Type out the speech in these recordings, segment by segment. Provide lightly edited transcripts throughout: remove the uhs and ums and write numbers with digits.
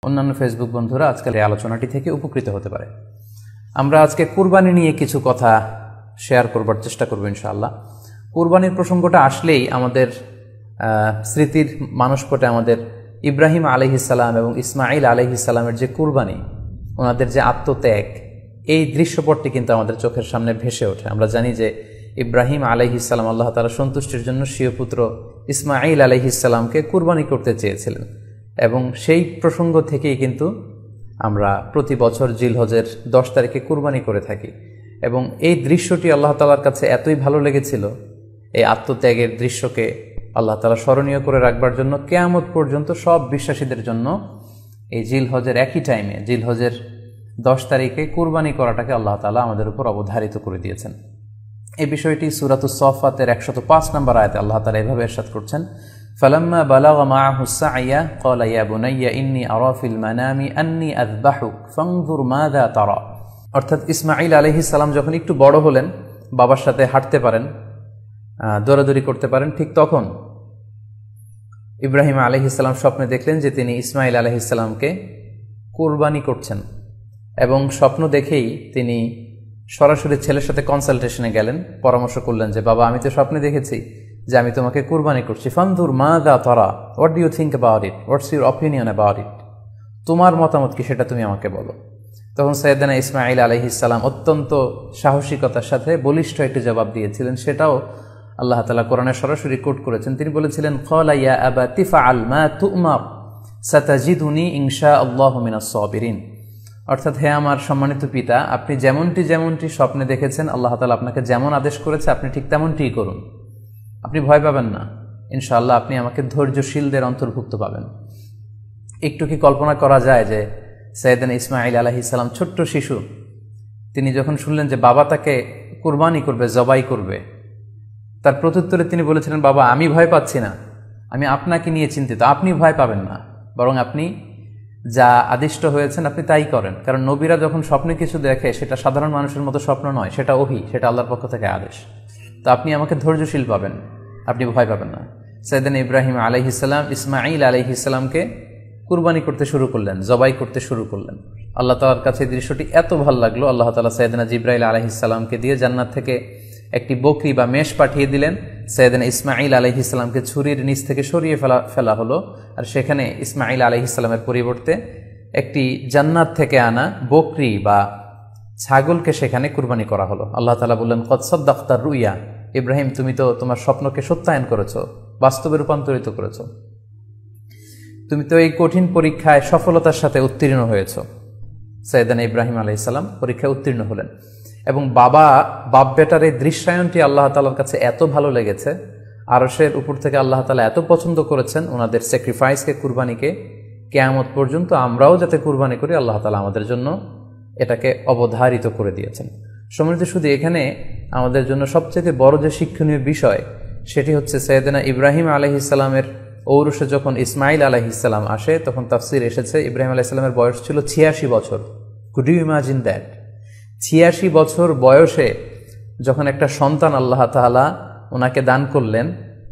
অন্যান্য ফেসবুক বন্ধুরা আজকাল এই আলোচনাটি থেকে উপকৃত হতে পারে। আমরা আজকে কুরবানি নিয়ে কিছু কথা শেয়ার করবার চেষ্টা করব ইনশাআল্লাহ। কুরবানির প্রসঙ্গটা আসলেই আমাদের স্মৃতির মানসপটে আমাদের ইব্রাহিম আলাইহিসসালাম এবং ইসমাইল আলাইহিসসালামের যে কুরবানি, ওনাদের যে আত্মত্যাগ, এই দৃশ্যপটটি কিন্তু আমাদের চোখের সামনে ভেসে ওঠে। আমরা জানি যে ইব্রাহিম আলাইহিসসালাম আল্লাহ তাআলার সন্তুষ্টির জন্য স্বীয় পুত্র ইসমাইল আলাইহিসসালামকে কুরবানি করতে চেয়েছিলেন, এবং সেই প্রসঙ্গ থেকেই কিন্তু আমরা প্রতি বছর জিলহজের 10 তারিখে কুরবানি করে থাকি। এবং এই দৃশ্যটি আল্লাহ তাআলার কাছে এতই ভালো লেগেছিল, এই আত্মত্যাগের দৃশ্যকে আল্লাহ তাআলা স্মরণীয় করে রাখবার জন্য কিয়ামত পর্যন্ত সব বিশ্বাসীদের জন্য এই জিলহজের একই টাইমে, জিলহজের 10 তারিখে কুরবানি করাটাকে আল্লাহ তাআলা আমাদের উপর অবধারিত করে দিয়েছেন। এই বিষয়টি সূরাতুস সাফফাতের 105 নম্বর আয়াতে আল্লাহ তাআলা এভাবে ইরশাদ করছেন, ফালাম্মা বালাগা মাআহু সা'য়া ক্বালা ইয়া বুনাইয়া ইন্নী আরা ফিল মানামি আন্নী আযবাহুক ফানজুর মাযা তারা। অর্থাৎ ইসমাঈল আলাইহিস সালাম যখন একটু বড় হলেন, বাবার সাথে হাঁটতে পারেন, দৌড়াদৌড়ি করতে পারেন, ঠিক তখন ইব্রাহিম আলাইহিস সালাম স্বপ্নে দেখলেন যে তিনি ইসমাঈল আলাইহিস সালামকে কুরবানি করছেন, এবং স্বপ্ন দেখেই তিনি সরাসরি ছেলের সাথে কনসালটেশনে গেলেন, পরামর্শ করলেন যে বাবা, আমি তো স্বপ্নে দেখেছি যে আমি তোমাকে কুরবানি করছি, ফানজুর মাযা তারা, what do you think about it, what's your opinion about it, তোমার মতামত কি সেটা তুমি আমাকে বলো। তখন সাইয়েদনা ইসমাঈল আলাইহিস সালাম অত্যন্ত সাহসিকতার সাথে বলিষ্ঠ একটি জবাব দিয়েছিলেন, সেটাও আল্লাহ তাআলা কোরআনে সরাসরি কোট করেছেন। তিনি বলেছিলেন, ক্বালা ইয়া আবাতি ফাআল মা তু'মার সাতাজিদুনি ইনশাআল্লাহু মিনাস সাবিরিন। অর্থাৎ, হে আমার সম্মানিত পিতা, আপনি যেমনটি স্বপ্নে দেখেছেন, আল্লাহ তাআলা আপনাকে যেমন আদেশ করেছে আপনি ঠিক তেমনটিই করুন, আপনি ভয় পাবেন না, ইনশাআল্লাহ আপনি আমাকে ধৈর্যশীলদের অন্তর্ভুক্ত পাবেন। একটু কি কল্পনা করা যায় যে সাইয়েদনা ইসমাঈল আলাইহিস সালাম ছোট্ট শিশু, তিনি যখন শুনলেন যে বাবা তাকে কুরবানি করবে, জবাই করবে, তার প্রত্যুত্তরে তিনি বলেছিলেন, বাবা, আমি ভয় পাচ্ছি না, আমি আপনাকে নিয়ে চিন্তিত, আপনি ভয় পাবেন না, বরং আপনি যা আদিষ্ট হয়েছেন আপনি তাই করেন। কারণ নবীরা যখন স্বপ্নে কিছু দেখে, সেটা সাধারণ মানুষের মতো স্বপ্ন নয়, সেটা ওহী, সেটা আল্লাহর পক্ষ থেকে আদেশ। তো আপনি আমাকে ধৈর্যশীল পাবেন, আপনি ভয় পাবেন না। সাইয়েদনা ইব্রাহিম আলাইহিস সালাম ইসমাঈল আলাইহিস সালামকে কুরবানি করতে শুরু করলেন, জবাই করতে শুরু করলেন। আল্লাহ তাআলার কাছে এই দৃশ্যটি এত ভালো লাগলো, আল্লাহ তাআলা সাইয়েদনা জিবরাইল আলাইহিস সালামকে দিয়ে জান্নাত থেকে একটি বকরি বা মেষ পাঠিয়ে দিলেন। সাইয়েদনা ইসমাঈল আলাইহিস সালামকে ছুরির নিচ থেকে সরিয়ে ফেলা হলো, আর সেখানে ইসমাঈল আলাইহিস সালামের পরিবর্তে একটি জান্নাত থেকে আনা বকরি বা ছাগলকে সেখানে কুরবানি করা হলো। আল্লাহ তাআলা বললেন, কদ সাদ্দাকতার রুইয়া, ইব্রাহিম, তুমি তো তোমার স্বপ্নকে সত্যায়ন করেছো, বাস্তবে রূপান্তরিত করেছো, তুমি তো এই কঠিন পরীক্ষায় সফলতার সাথে উত্তীর্ণ হয়েছ। সাইয়েদনা ইব্রাহিম আলাইহিস সালাম পরীক্ষায় উত্তীর্ণ হলেন, এবং বাপ বেটার এই দৃশ্যায়নটি আল্লাহ তাআলার কাছে এত ভালো লেগেছে, আরশের উপর থেকে আল্লাহ তাআলা এত পছন্দ করেছেন ওনাদের স্যাক্রিফাইসকে, কুরবানিকে, কিয়ামত পর্যন্ত আমরাও যাতে কুরবানি করি, আল্লাহ তাআলা আমাদের জন্য এটাকে অবধারিত করে দিয়েছেন। সম্মানিত শুধু এখানে আমাদের জন্য সবচেয়ে বড় যে শিক্ষণীয় বিষয়, সেটি হচ্ছে সাইয়েদনা ইব্রাহিম আলাইহিস সালামের ঔরসে যখন ইসমাঈল আলাইহিস সালাম আসে, তখন তাফসীর এসেছে ইব্রাহিম আলাইহিস সালামের বয়স ছিল 86 বছর। Could you imagine that? 86 বছর বয়সে যখন একটা সন্তান আল্লাহ তাআলা ওনাকে দান করলেন,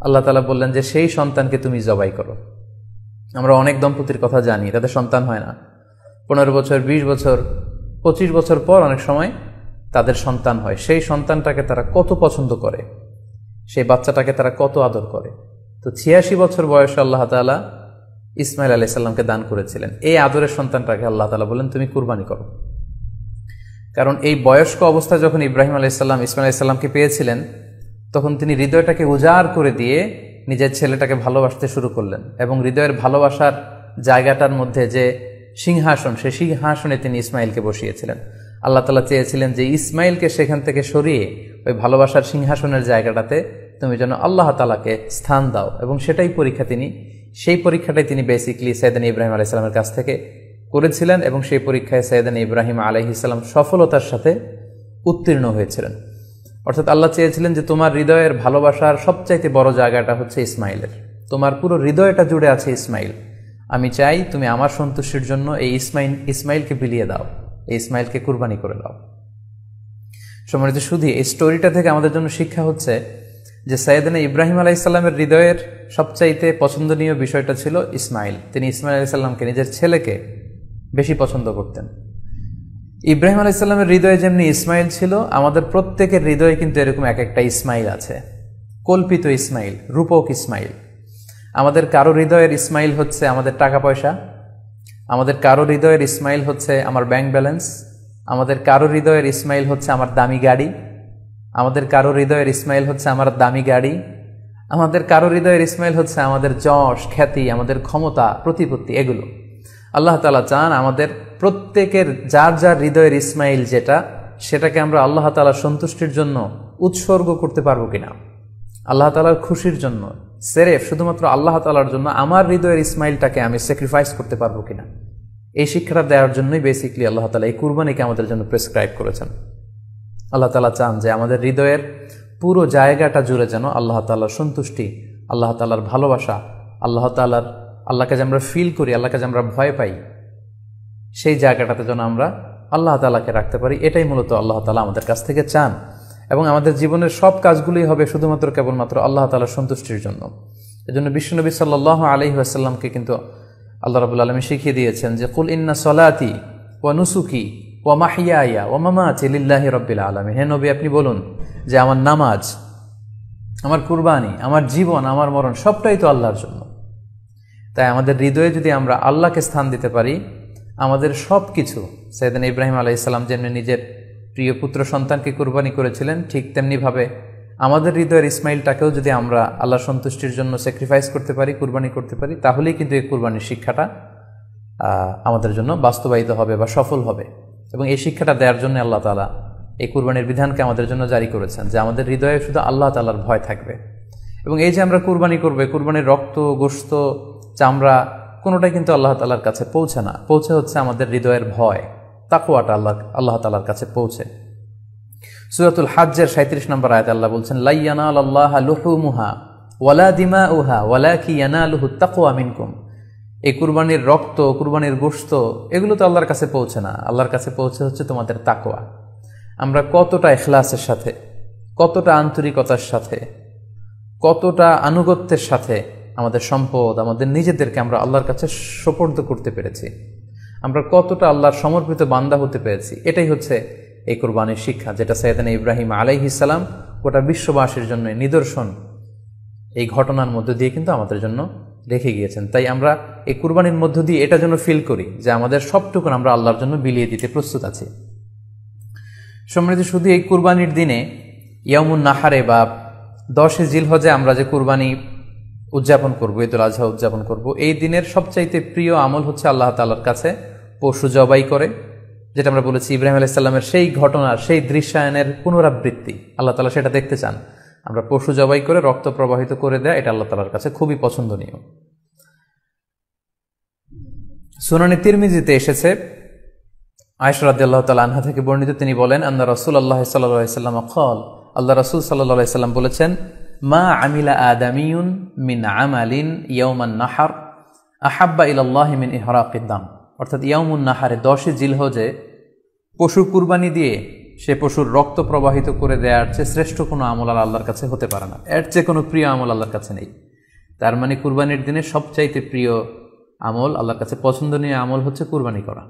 আল্লাহ তাআলা বললেন যে সেই সন্তানকে তুমি জবাই করো। আমরা অনেক দম্পতির কথা জানি, তাদের সন্তান হয় না, 15 বছর, 20 বছর, 25 বছর পর অনেক সময় তাদের সন্তান হয়। সেই সন্তানটাকে তারা কত পছন্দ করে, সেই বাচ্চাটাকে তারা কত আদর করে। তো 86 বছর বয়সে আল্লাহ তাআলা ইসমাঈল আলাইহিস সালামকে দান করেছিলেন। এই আদরের সন্তানটাকে আল্লাহ তাআলা বলেন, তুমি কুরবানি করো। কারণ এই বয়স্ক অবস্থায় যখন ইব্রাহিম আলাইহিস সালাম ইসমাঈল আলাইহিস সালামকে পেয়েছিলেন, তখন তিনি হৃদয়টাকে উজাড় করে দিয়ে নিজের ছেলেটাকে ভালোবাসতে শুরু করলেন, এবং হৃদয়ের ভালোবাসার জায়গাটার মধ্যে যে সিংহাসন, সেই সিংহাসনে তিনি ইসমাঈলকে বসিয়েছিলেন। আল্লাহ তাআলা চেয়েছিলেন যে ইসমাঈলকে সেখান থেকে সরিয়ে ওই ভালোবাসার সিংহাসনের জায়গাটাতে তুমি যেন আল্লাহ তাআলাকে স্থান দাও, এবং সেই পরীক্ষাটাই তিনি বেসিক্যালি সাইয়েদনা ইব্রাহিম আলাইহিস সালামের কাছ থেকে করেছিলেন, এবং সেই পরীক্ষায় সাইয়েদনা ইব্রাহিম আলাইহিস সালাম সফলতার সাথে উত্তীর্ণ হয়েছিলেন। অর্থাৎ আল্লাহ চেয়েছিলেন যে তোমার হৃদয়ের ভালোবাসার সবচাইতে বড় জায়গাটা হচ্ছে ইসমাঈলের, তোমার পুরো হৃদয়টা জুড়ে আছে ইসমাঈল। আমি চাই তুমি আমার সন্তুষ্টির জন্য এই ইসমাঈলকে বিলিয়ে দাও, এই ইসমাঈলকে কুরবানি করে দাও। সম্মানিত শুধু এই স্টোরিটা থেকে আমাদের জন্য শিক্ষা হচ্ছে যে সাইয়েদনা ইব্রাহিম আলাইহিস সালামের হৃদয়ের সবচাইতে পছন্দনীয় বিষয়টা ছিল ইসমাঈল। তিনি ইসমাঈল আলাইহিস সালামকে, নিজের ছেলেকে বেশি পছন্দ করতেন। ইব্রাহিম আলাইহিস সালামের হৃদয়ে যেমনি ইসমাইল ছিল, আমাদের প্রত্যেকের হৃদয়ে কিন্তু এরকম এক একটা ইসমাইল আছে, কল্পিত ইসমাইল, রূপক ইসমাইল। আমাদের কারো হৃদয়ের ইসমাইল হচ্ছে আমাদের টাকা পয়সা, আমাদের কারো হৃদয়ের ইসমাইল হচ্ছে আমার ব্যাংক ব্যালেন্স, আমাদের কারো হৃদয়ের ইসমাইল হচ্ছে আমার দামি গাড়ি, আমাদের কারো হৃদয়ের ইসমাইল হচ্ছে আমার দামি গাড়ি, আমাদের কারো হৃদয়ের ইসমাইল হচ্ছে আমাদের যশ, খ্যাতি, আমাদের ক্ষমতা, প্রতিপত্তি, এগুলো। আল্লাহ তাআলা চান আমাদের প্রত্যেকের যার যার হৃদয়ের ইসমাইল যেটা, সেটাকে আমরা আল্লাহ তাআলার সন্তুষ্টির জন্য উৎসর্গ করতে পারবো কিনা, আল্লাহ তাআলার খুশির জন্য, সেরেফ শুধুমাত্র আল্লাহ তাআলার জন্য আমার হৃদয়ের ইসমাইলটাকে আমি স্যাক্রিফাইস করতে পারবো কিনা। এই শিক্ষাটা দেওয়ার জন্যই বেসিক্যালি আল্লাহ তাআলা এই কুরবানিকে আমাদের জন্য প্রেসক্রাইব করেছেন। আল্লাহ তাআলা চান যে আমাদের হৃদয়ের পুরো জায়গাটা জুড়ে যেন আল্লাহ তাআলার সন্তুষ্টি, আল্লাহ তাআলার ভালোবাসা, আল্লাহকে যে আমরা ফিল করি, আল্লাহকে যে আমরা ভয় পাই, সেই জায়গাটাতে যেন আমরা আল্লাহ তাআলাকে রাখতে পারি। এটাই মূলত আল্লাহ তাআলা আমাদের কাছ থেকে চান। এবং আমাদের জীবনের সব কাজগুলোই হবে শুধুমাত্র কেবলমাত্র আল্লাহ তাআলার সন্তুষ্টির জন্য। এজন্য বিশ্বনবী সাল্লাল্লাহু আলাইহি ওয়াসাল্লামকে কিন্তু আল্লাহ রাব্বুল আলামিন শিখিয়ে দিয়েছেন যে কুল ইন্না সলাতি ওয়া নুসুকি ওয়া মাহইয়ায়া ওয়া মামাতি লিল্লাহি রাব্বিল আলামিন। হে নবী, আপনি বলুন যে আমার নামাজ, আমার কুরবানি, আমার জীবন, আমার মরণ সবটাই তো আল্লাহর জন্য। তাই আমাদের হৃদয়ে যদি আমরা আল্লাহকে স্থান দিতে পারি, আমাদের সব কিছু, সাইয়েদনা ইব্রাহিম আলাইহিস সালাম যেমনি নিজের প্রিয় পুত্র সন্তানকে কুরবানি করেছিলেন, ঠিক তেমনিভাবে আমাদের হৃদয়ের ইসমাইলটাকেও যদি আমরা আল্লাহ সন্তুষ্টির জন্য স্যাক্রিফাইস করতে পারি, কুরবানি করতে পারি, তাহলেই কিন্তু এই কুরবানির শিক্ষাটা আমাদের জন্য বাস্তবায়িত হবে বা সফল হবে। এবং এই শিক্ষাটা দেওয়ার জন্য আল্লাহ তাআলা এই কুরবানির বিধানকে আমাদের জন্য জারি করেছেন, যে আমাদের হৃদয়ে শুধু আল্লাহ তাআলার ভয় থাকবে। এবং এই যে আমরা কুরবানি করবে, কুরবানির রক্ত, গোশত, চামড়া কোনোটাই কিন্তু আল্লাহ তাআলার কাছে পৌঁছে না, পৌঁছে হচ্ছে আমাদের হৃদয়ের ভয়, তাকওয়াটা আল্লাহ তাআলার কাছে পৌঁছে। সূরাতুল হজ্জের 37 নম্বর আয়াতে আল্লাহ বলছেন, লা ইয়ানালাল্লাহা লুহুমুহা ওয়ালা দিমাউহা ওয়ালাকি ইয়ানালুহুত তাকওয়া মিনকুম। এই কুরবানির রক্ত, কুরবানির গোশত, এগুলো তো আল্লাহর কাছে পৌঁছে না, আল্লাহর কাছে পৌঁছে হচ্ছে তোমাদের তাকওয়া। আমরা কতটা ইখলাসের সাথে, কতটা আন্তরিকতার সাথে, কতটা আনুগত্যের সাথে আমাদের সম্পদ, আমাদের নিজেদেরকে আমরা আল্লাহর কাছে সোপর্দ করতে পেরেছি, আমরা কতটা আল্লাহর সমর্পিত বান্দা হতে পেরেছি, এটাই হচ্ছে এই কুরবানির শিক্ষা, যেটা সাইয়েদনা ইব্রাহিম আলাইহিস সালাম গোটা বিশ্ববাসীর জন্য নিদর্শন এই ঘটনার মধ্য দিয়ে কিন্তু আমাদের জন্য রেখে গিয়েছেন। তাই আমরা এই কুরবানির মধ্য দিয়ে এটা যেন ফিল করি যে আমাদের সবটুকুন আমরা আল্লাহর জন্য বিলিয়ে দিতে প্রস্তুত আছি। সম্মানিত, শুধু এই কুরবানির দিনে ইয়াউমুন নাহারে বা 10 জিলহজে আমরা যে কুরবানি উদযাপন করবো, ঈদুল আজহা উদযাপন করব, এই দিনের সবচাইতে প্রিয় আমল হচ্ছে আল্লাহ তাআলার কাছে পশু জবাই করে, যেটা আমরা বলেছি ইব্রাহিম আলাইহিস সালামের সেই ঘটনার, সেই দৃশ্যায়নের পুনরাবৃত্তি। আল্লাহ তাআলা সেটা দেখতে চান, আমরা পশু জবাই করে রক্ত প্রবাহিত করে দেয়া, এটা আল্লাহ তাআলার কাছে খুবই পছন্দনীয়। সুনানে তিরমিজিতে এসেছে, আয়েশা রাদিয়াল্লাহু তাআলা আনহা থেকে বর্ণিত, তিনি বলেন, আন্না রাসূলুল্লাহ সাল্লাল্লাহু আলাইহি ওয়াসাল্লাম ক্বাল, আল্লাহ রাসূল সাল্লাল্লাহু আলাইহি ওয়াসাল্লাম বলেছেন, মা আমিলা আদামিয়ুন মিন আমালিন ইয়াউমান নাহার আহাব্বা ইলাল্লাহি মিন ইহরাকিদ দাম। অর্থাৎ ইয়াউমুন নাহারে 10 জিলহজে পশু কুরবানি দিয়ে সে পশুর রক্ত প্রবাহিত করে দেওয়ার চেয়ে শ্রেষ্ঠ কোনো আমল আল্লাহর কাছে হতে পারে না, এর চেয়ে কোনো প্রিয় আমল আল্লাহর কাছে নেই। তার মানে কুরবানির দিনে সবচাইতে প্রিয় আমল, আল্লাহর কাছে পছন্দনীয় আমল হচ্ছে কুরবানি করা।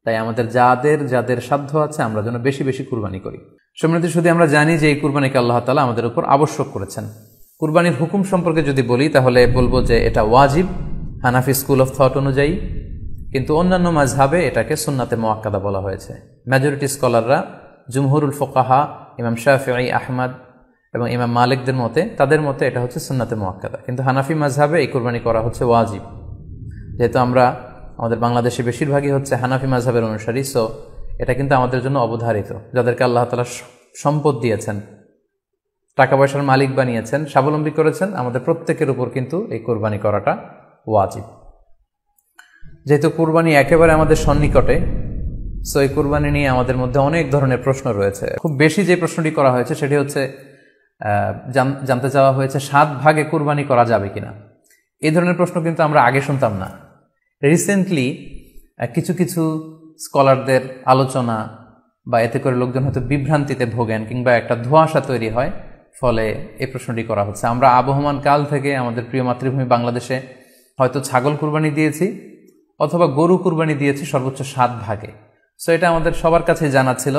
তাই আমাদের যাদের সাধ্য আছে আমরা যেন বেশি বেশি কুরবানি করি। সম্মানিত, শুধু আমরা জানি যে এই কুরবানিকে আল্লাহ তাআলা আমাদের উপর আবশ্যক করেছেন। কুরবানির হুকুম সম্পর্কে যদি বলি তাহলে বলবো যে এটা ওয়াজিব হানাফি স্কুল অফ থট অনুযায়ী, কিন্তু অন্যান্য মাযহাবে এটাকে সুন্নাতে মুআক্কাদা বলা হয়েছে। মেজরিটি স্কলাররা, জুমহুরুল ফুকাহা, ইমাম শাফিঈ, আহমদ এবং ইমাম মালিকদের মতে, তাদের মতে এটা হচ্ছে সুন্নাতে মুআক্কাদা। কিন্তু হানাফি মাযহাবে এই কুরবানি করা হচ্ছে ওয়াজিব। যেহেতু আমরা আমাদের বাংলাদেশে বেশিরভাগই হচ্ছে হানাফি মাযহাবের অনুসারী, সো এটা কিন্তু আমাদের জন্য অবধারিত। যাদেরকে আল্লাহ তাআলা সম্পদ দিয়েছেন, টাকা পয়সার মালিক বানিয়েছেন, স্বাবলম্বী করেছেন, আমাদের প্রত্যেকের উপর কিন্তু এই কুরবানি করাটা ওয়াজিব। যেহেতু কুরবানি একেবারে আমাদের সন্নিকটে, সো এই কুরবানি নিয়ে আমাদের মধ্যে অনেক ধরনের প্রশ্ন রয়েছে। খুব বেশি যে প্রশ্নটি করা হয়েছে সেটি হচ্ছে জানতে চাওয়া হয়েছে 7 ভাগে কুরবানি করা যাবে কিনা। এই ধরনের প্রশ্ন কিন্তু আমরা আগে শুনতাম না। রিসেন্টলি কিছু কিছু স্কলারদের আলোচনা বা এতে করে লোকজন হয়তো বিভ্রান্তিতে ভোগেন কিংবা একটা ধোঁয়াশা তৈরি হয়, ফলে এই প্রশ্নটি করা হচ্ছে। আমরা আবহমান কাল থেকে আমাদের প্রিয় মাতৃভূমি বাংলাদেশে হয়তো ছাগল কুরবানি দিয়েছি, অথবা গরু কুরবানি দিয়েছি সর্বোচ্চ 7 ভাগে। সো এটা আমাদের সবার কাছে জানা ছিল,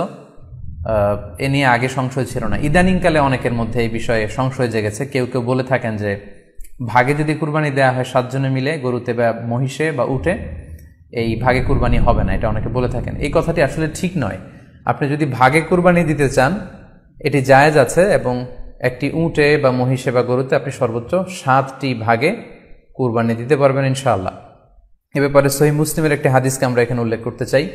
এ নিয়ে আগে সংশয় ছিল না। ইদানিংকালে অনেকের মধ্যে এই বিষয়ে সংশয় জেগেছে। কেউ কেউ বলে থাকেন যে ভাগে যদি কুরবানি দেওয়া হয় 7 জনে মিলে, গরুতে বা মহিষে বা উটে, এই ভাগে কুরবানি হবে না, এটা অনেকে বলে থাকেন। এই কথাটি আসলে ঠিক নয়। আপনি যদি ভাগে কুরবানি দিতে চান এটি জায়েজ আছে, এবং একটি উটে বা মহিষে বা গরুতে আপনি সর্বোচ্চ 7টি ভাগে কুরবানি দিতে পারবেন ইনশাআল্লাহ। এ ব্যাপারে সহিহ মুসলিমের একটি হাদিসকে আমরা এখানে উল্লেখ করতে চাই।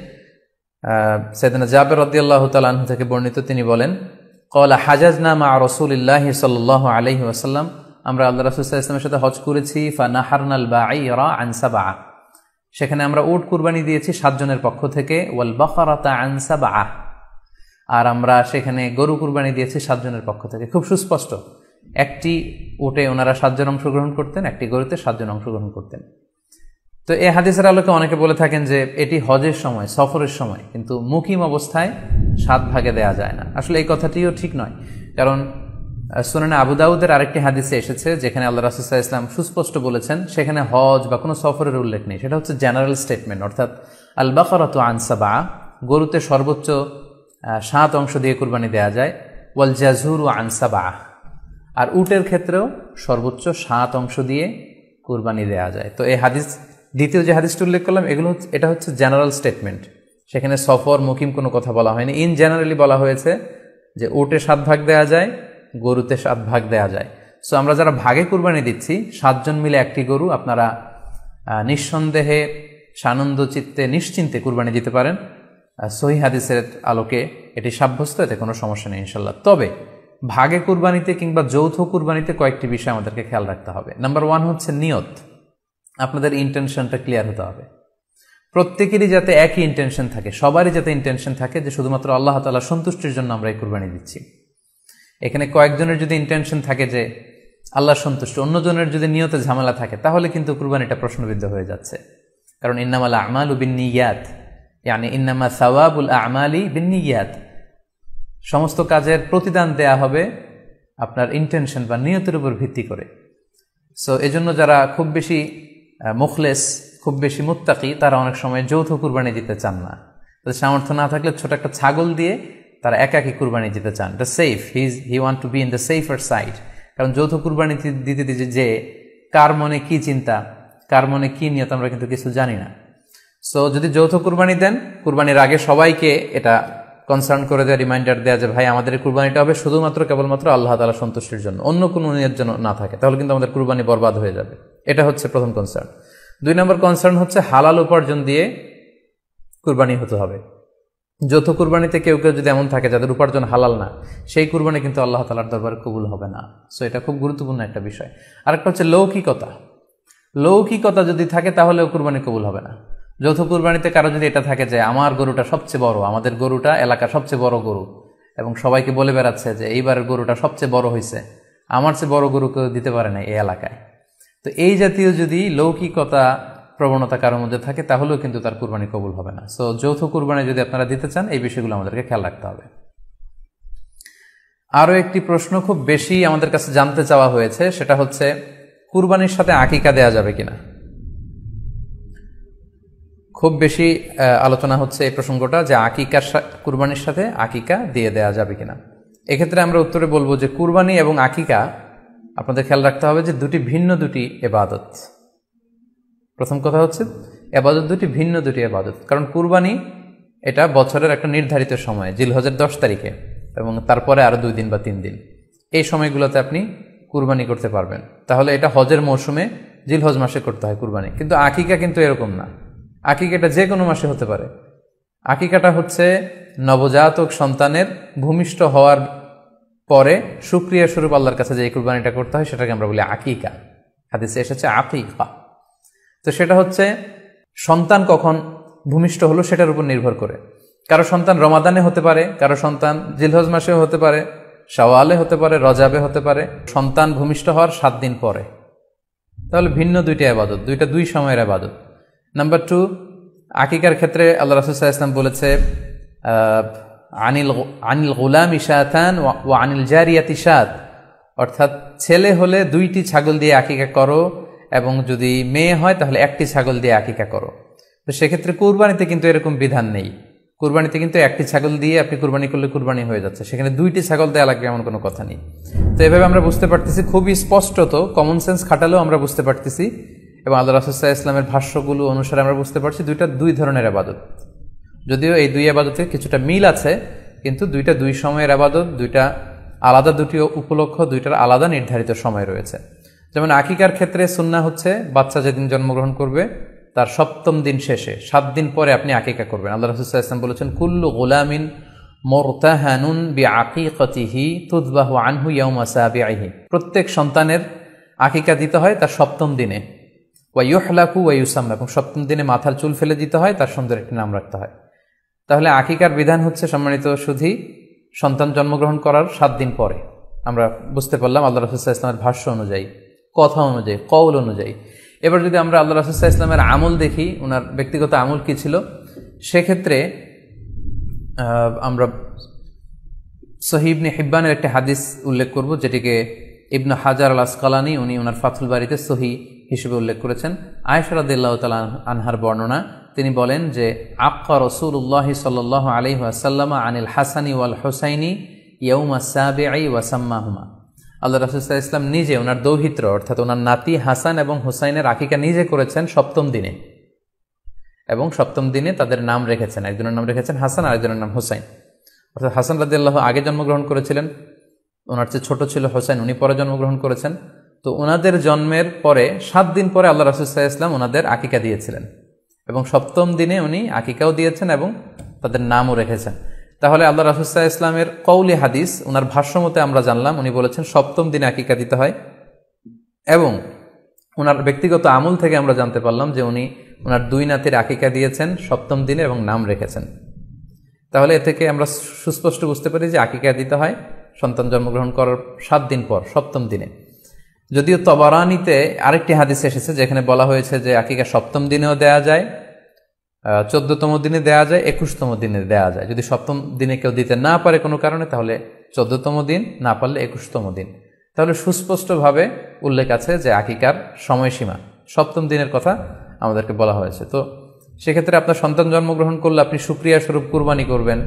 সাইয়েদনা জাবের রাদিয়াল্লাহু তাআলা আনহু থেকে বর্ণিত, তিনি বলেন, ক্বালা হাজাজনা মা রাসূলিল্লাহি সাল্লাল্লাহু আলাইহি ওয়াসাল্লাম, আমরা আল্লাহ রাসূল সাল্লাল্লাহু আলাইহি ওয়াসাল্লামের সাথে হজ করেছি। ফানাহারনাল বাঈরা আন সাবআ, সেখানে আমরা উট কুরবানি দিয়েছি 7 জনের পক্ষ থেকে। ওয়াল বাকারাতা আন সাবআ, আর আমরা সেখানে গরু কুরবানি দিয়েছি 7 জনের পক্ষ থেকে। খুব সুস্পষ্ট, একটি উটে ওনারা 7 জন অংশগ্রহণ করতেন, একটি গরুতে 7 জন অংশগ্রহণ করতেন। তো এই হাদিসের আলোকে অনেকে বলে থাকেন যে এটি হজের সময়, সফরের সময়, কিন্তু মুকিম অবস্থায় 7 ভাগে দেয়া যায় না। আসলে এই কথাটিও ঠিক নয়, কারণ সুনানে আবু দাউদের আরেকটি হাদিসে এসেছে যেখানে আল্লাহ রাসূল সাল্লাল্লাহু আলাইহি ওয়াসাল্লাম সুস্পষ্ট বলেছেন, সেখানে হজ বা কোনো সফরের উল্লেখ নেই। সেটা হচ্ছে জেনারেল স্টেটমেন্ট, অর্থাৎ আল বাকারাতু আন সাবআ, গরুতে সর্বোচ্চ 7 অংশ দিয়ে কুরবানি দেয়া যায়। ওয়াল জাজুরু আন সাবআ, আর উটের ক্ষেত্রেও সর্বোচ্চ 7 অংশ দিয়ে কুরবানি দেয়া যায়। তো এই হাদিস, দ্বিতীয় যে হাদিসটি উল্লেখ করলাম, এটা হচ্ছে জেনারেল স্টেটমেন্ট। সেখানে সফর মুকিম কোনো কথা বলা হয়নি। ইন জেনারেলি বলা হয়েছে যে উটে 7 ভাগ দেয়া যায়, গরুতে 7 ভাগ দেয়া যায়। সো আমরা যারা ভাগে কুরবানি দিচ্ছি 7 জন মিলে একটি গরু, আপনারা নিঃসন্দেহে সানন্দ চিত্তে নিশ্চিন্তে কুরবানি দিতে পারেন। সহিহ হাদিসের আলোকে এটি সাব্যস্ত, এতে কোনো সমস্যা নেই ইনশাল্লাহ। তবে ভাগে কুরবানিতে কিংবা যৌথ কুরবানিতে কয়েকটি বিষয় আমাদেরকে খেয়াল রাখতে হবে। নাম্বার 1 হচ্ছে নিয়ত। আপনাদের ইন্টেনশনটা ক্লিয়ার হতে হবে। প্রত্যেকেরই যাতে একই ইন্টেনশন থাকে, সবারই যাতে ইন্টেনশন থাকে যে শুধুমাত্র আল্লাহ তাআলা সন্তুষ্টির জন্য আমরা এই কুরবানি দিচ্ছি। এখানে কয়েকজনের যদি ইন্টেনশন থাকে যে আল্লাহ সন্তুষ্ট, অন্যজনের যদি নিয়তে ঝামেলা থাকে, তাহলে কিন্তু কুরবানিটা প্রশ্নবিদ্ধ হয়ে যাচ্ছে। কারণ ইন্নামাল আমালু বিন্নিয়াত, ইয়ানি ইন্নামা সাওয়াবুল আমালি বিন্নিয়াত, সমস্ত কাজের প্রতিদান দেয়া হবে আপনার ইন্টেনশন বা নিয়তের উপর ভিত্তি করে। সো এজন্য যারা খুব বেশি মুখলেস, খুব বেশি মুত্তাকি, তারা অনেক সময় যৌথ কুরবানি দিতে চান না। তাদের সামর্থ্য না থাকলে ছোট একটা ছাগল দিয়ে তারা একাকি কুরবানি দিতে চান। এটা safe, he want to be in the safer side. কারণ যৌথ কুরবানি দিতে দিতে যে কার মনে কি চিন্তা, কার মনে কি নিয়ত, আমরা কিন্তু কিছু জানি না। সো যদি যৌথ কুরবানি দেন, কুরবানির আগে সবাইকে এটা কনসার্ন করে দেওয়া, রিমাইন্ডার দেওয়া যে ভাই আমাদের কুরবানিটা হবে শুধুমাত্র কেবলমাত্র আল্লাহ তাআলা সন্তুষ্টির জন্য, অন্য কোনো নিয়তের জন্য না থাকে, তাহলে কিন্তু আমাদের কুরবানি বরবাদ হয়ে যাবে। এটা হচ্ছে প্রথম কনসার্ন। 2 নম্বর কনসার্ন হচ্ছে হালাল উপার্জন দিয়ে কুরবানি হতে হবে। যৌথ কুরবানিতে কেউ কেউ যদি এমন থাকে যাদের উপার্জন হালাল না, সেই কুরবানি কিন্তু আল্লাহ তাআলার দরবারে কবুল হবে না। সো এটা খুব গুরুত্বপূর্ণ একটা বিষয়। আরেকটা হচ্ছে লৌকিকতা। লৌকিকতা যদি থাকে তাহলেও কুরবানি কবুল হবে না। যৌথ কুরবানিতে কারো যদি এটা থাকে যে আমার গরুটা সবচেয়ে বড়, আমাদের গরুটা এলাকার সবচেয়ে বড় গরু, এবং সবাইকে বলে বেড়াচ্ছে যে এইবারের গরুটা সবচেয়ে বড় হয়েছে, আমার চেয়ে বড় গরু কেউ দিতে পারে না এই এলাকায়। তো এই জাতীয় যদি লৌকিকতা প্রবণতা কারোর মধ্যে থাকে, তাহলেও কিন্তু তার কুরবানি কবুল হবে না। সো যৌথ কুরবানি যদি আপনারা দিতে চান, এই বিষয়গুলো আমাদেরকে খেয়াল রাখতে হবে। আরও একটি প্রশ্ন খুব বেশি আমাদের কাছে জানতে চাওয়া হয়েছে, সেটা হচ্ছে কুরবানির সাথে আকিকা দেয়া যাবে কিনা। খুব বেশি আলোচনা হচ্ছে এই প্রসঙ্গটা যে আকিকার কুরবানির সাথে আকিকা দিয়ে দেয়া যাবে কিনা। এক্ষেত্রে আমরা উত্তরে বলবো যে কুরবানি এবং আকিকা আপনাদের খেয়াল রাখতে হবে যে দুটি ভিন্ন ইবাদত। প্রথম কথা হচ্ছে ইবাদত ভিন্ন দুটি ইবাদত। কারণ কুরবানি এটা বছরের একটা নির্ধারিত সময়, জিলহজের 10 তারিখে, এবং তারপরে আরো 2 দিন বা 3 দিন, এই সময়গুলোতে আপনি কুরবানি করতে পারবেন। তাহলে এটা হজের মৌসুমে জিলহজ মাসে করতে হয় কুরবানি। কিন্তু আকিকা কিন্তু এরকম না। আকিকাটা যে কোনো মাসে হতে পারে। আকিকাটা হচ্ছে নবজাতক সন্তানের ভূমিষ্ঠ হওয়ার পরে শুকরিয়া স্বরূপ আল্লাহর কাছে যে কুরবানিটা করতে হয়, সেটাকে আমরা বলি আকিকা। হাদিসে এসেছে আকিকা। তো সেটা হচ্ছে সন্তান কখন ভূমিষ্ঠ হলো সেটার উপর নির্ভর করে। কারো সন্তান রমাদানে হতে পারে, কারো সন্তান জিলহজ মাসেও হতে পারে, শাওয়ালে হতে পারে, রজাবে হতে পারে, সন্তান ভূমিষ্ঠ হওয়ার 7 দিন পরে। তাহলে ভিন্ন দুইটা ইবাদত, দুই সময়ের ইবাদত। নাম্বার 2, আকিকার ক্ষেত্রে আল্লাহ রাসূল সাল্লাল্লাহু আলাইহি ওয়াসাল্লাম বলেছে আনিল গুলামি শাতান ওয়া আনিল জারিয়াতি শাত, অর্থাৎ ছেলে হলে 2টি ছাগল দিয়ে আকিকা করো, এবং যদি মেয়ে হয় তাহলে 1টি ছাগল দিয়ে আকিকা করো। তো সেক্ষেত্রে কুরবানিতে কিন্তু এরকম বিধান নেই। কুরবানিতে কিন্তু একটি ছাগল দিয়ে আপনি কুরবানি করলে কুরবানি হয়ে যাচ্ছে, সেখানে 2টি ছাগল দেওয়া লাগবে এমন কোনো কথা নেই। তো এভাবে আমরা বুঝতে পারতেছি, খুবই স্পষ্টত কমন সেন্স খাটালেও আমরা বুঝতে পারতেছি, এবং আল্লাহ রাসূল সাল্লাল্লাহু আলাইহি ওয়াসাল্লামের ভাষ্যগুলো অনুসারে আমরা বুঝতে পারছি দুইটা দুই ধরনের ইবাদত। যদিও এই দুই ইবাদতে কিছুটা মিল আছে, কিন্তু দুইটা দুই সময়ের ইবাদত, দুইটা আলাদা, দুটি উপলক্ষ, দুইটার আলাদা নির্ধারিত সময় রয়েছে। যেমন আকিকার ক্ষেত্রে সুন্নাহ হচ্ছে বাচ্চা যেদিন জন্মগ্রহণ করবে তার 7ম দিন শেষে 7 দিন পরে আপনি আকিকা করবেন। আল্লাহ রাসূল সাল্লাল্লাহু আলাইহি ওয়াসাল্লাম বলেছেন, কুল্লু গুলামিন মুরতাহানুন বিআকিকাতিহি তুযবাহু আনহু ইয়াওমা সাবিহি। প্রত্যেক সন্তানের আকিকা দিতে হয় তার 7ম দিনে, ওয়া ইউহলাকু ওয়া ইউসাম্মা, এবং 7ম দিনে মাথার চুল ফেলে দিতে হয়, তার সুন্দর একটি নাম রাখতে হয়। তাহলে আকিকার বিধান হচ্ছে সম্মানিত সুধী সন্তান জন্মগ্রহণ করার 7 দিন পরে। আমরা বুঝতে পারলাম আল্লাহ রাসূল সাল্লাল্লাহু আলাইহি ওয়াসাল্লামের ভাষ্য অনুযায়ী, কথা অনুযায়ী, কওল অনুযায়ী। এবার যদি আমরা আল্লাহ রাসূল সাল্লাল্লাহু আলাইহি ওয়াসাল্লামের আমল দেখি, ওনার ব্যক্তিগত আমল কি ছিল, সেক্ষেত্রে আমরা সহিহ ইবনে হিব্বানের একটি হাদিস উল্লেখ করব, যেটিকে ইবনে হাজার আল আসকালানি উনি ওনার ফাথুল বারিতে সহিহ হিসেবে উল্লেখ করেছেন। আয়েশা রাদিয়াল্লাহু তাআলা আনহার বর্ণনা, তিনি বলেন যে আক্কা রাসূলুল্লাহ সাল্লাল্লাহু আলাইহি ওয়াসাল্লাম আনিল হাসানি ওয়াল হুসাইনি ইয়াউমা সাবিঈ ওয়া সাম্মাহুমা। আল্লাহ রাসূল সাল্লাল্লাহু আলাইহি ওয়াসাল্লাম নিজে ওনার দৌহিত্র অর্থাৎ ওনার নাতি হাসান এবং হুসাইনের আকিকা নিজে করেছেন 7ম দিনে, এবং 7ম দিনে তাদের নাম রেখেছেন। একজনের নাম রেখেছেন হাসান, আরেকজনের নাম হুসাইন। অর্থাৎ হাসান রাদিয়াল্লাহু আগে জন্মগ্রহণ করেছিলেন, ওনার চেয়ে ছোট ছিল হুসাইন, উনি পরে জন্মগ্রহণ করেছেন। তো ওনাদের জন্মের পরে 7 দিন পরে আল্লাহ রাসূল সাল্লাল্লাহু আলাইহি ওয়াসাল্লাম ওনাদের আকিকা দিয়েছিলেন, এবং 7ম দিনে উনি আকিকাও দিয়েছেন এবং তাদের নামও রেখেছেন। তাহলে আল্লাহ রাসূল সাল্লাল্লাহু আলাইহি ওয়াসাল্লামের কওলি হাদিস, ওনার ভাষ্য মতে আমরা জানলাম উনি বলেছেন 7ম দিনে আকিকা দিতে হয়, এবং ওনার ব্যক্তিগত আমল থেকে আমরা জানতে পারলাম যে উনি ওনার 2 নাতির আকিকা দিয়েছেন 7ম দিনে এবং নাম রেখেছেন। তাহলে এ থেকে আমরা সুস্পষ্ট বুঝতে পারি যে আকিকা দিতে হয় সন্তান জন্মগ্রহণ করার 7 দিন পর, 7ম দিনে। যদিও তবারানিতে আরেকটি হাদিস এসেছে যেখানে বলা হয়েছে যে আকিকা 7ম দিনেও দেয়া যায়, 14তম দিনে দেয়া যায়, 21তম দিনে দেয়া যায়। যদি 7ম দিনে কেউ দিতে না পারে কোনো কারণে, তাহলে 14তম দিন, না পারলে 21তম দিন। তাহলে সুস্পষ্টভাবে উল্লেখ আছে যে আকিকার সময়সীমা 7ম দিনের কথা আমাদেরকে বলা হয়েছে। তো সেক্ষেত্রে আপনার সন্তান জন্মগ্রহণ করলে আপনি শুকরিয়া স্বরূপ কুরবানি করবেন,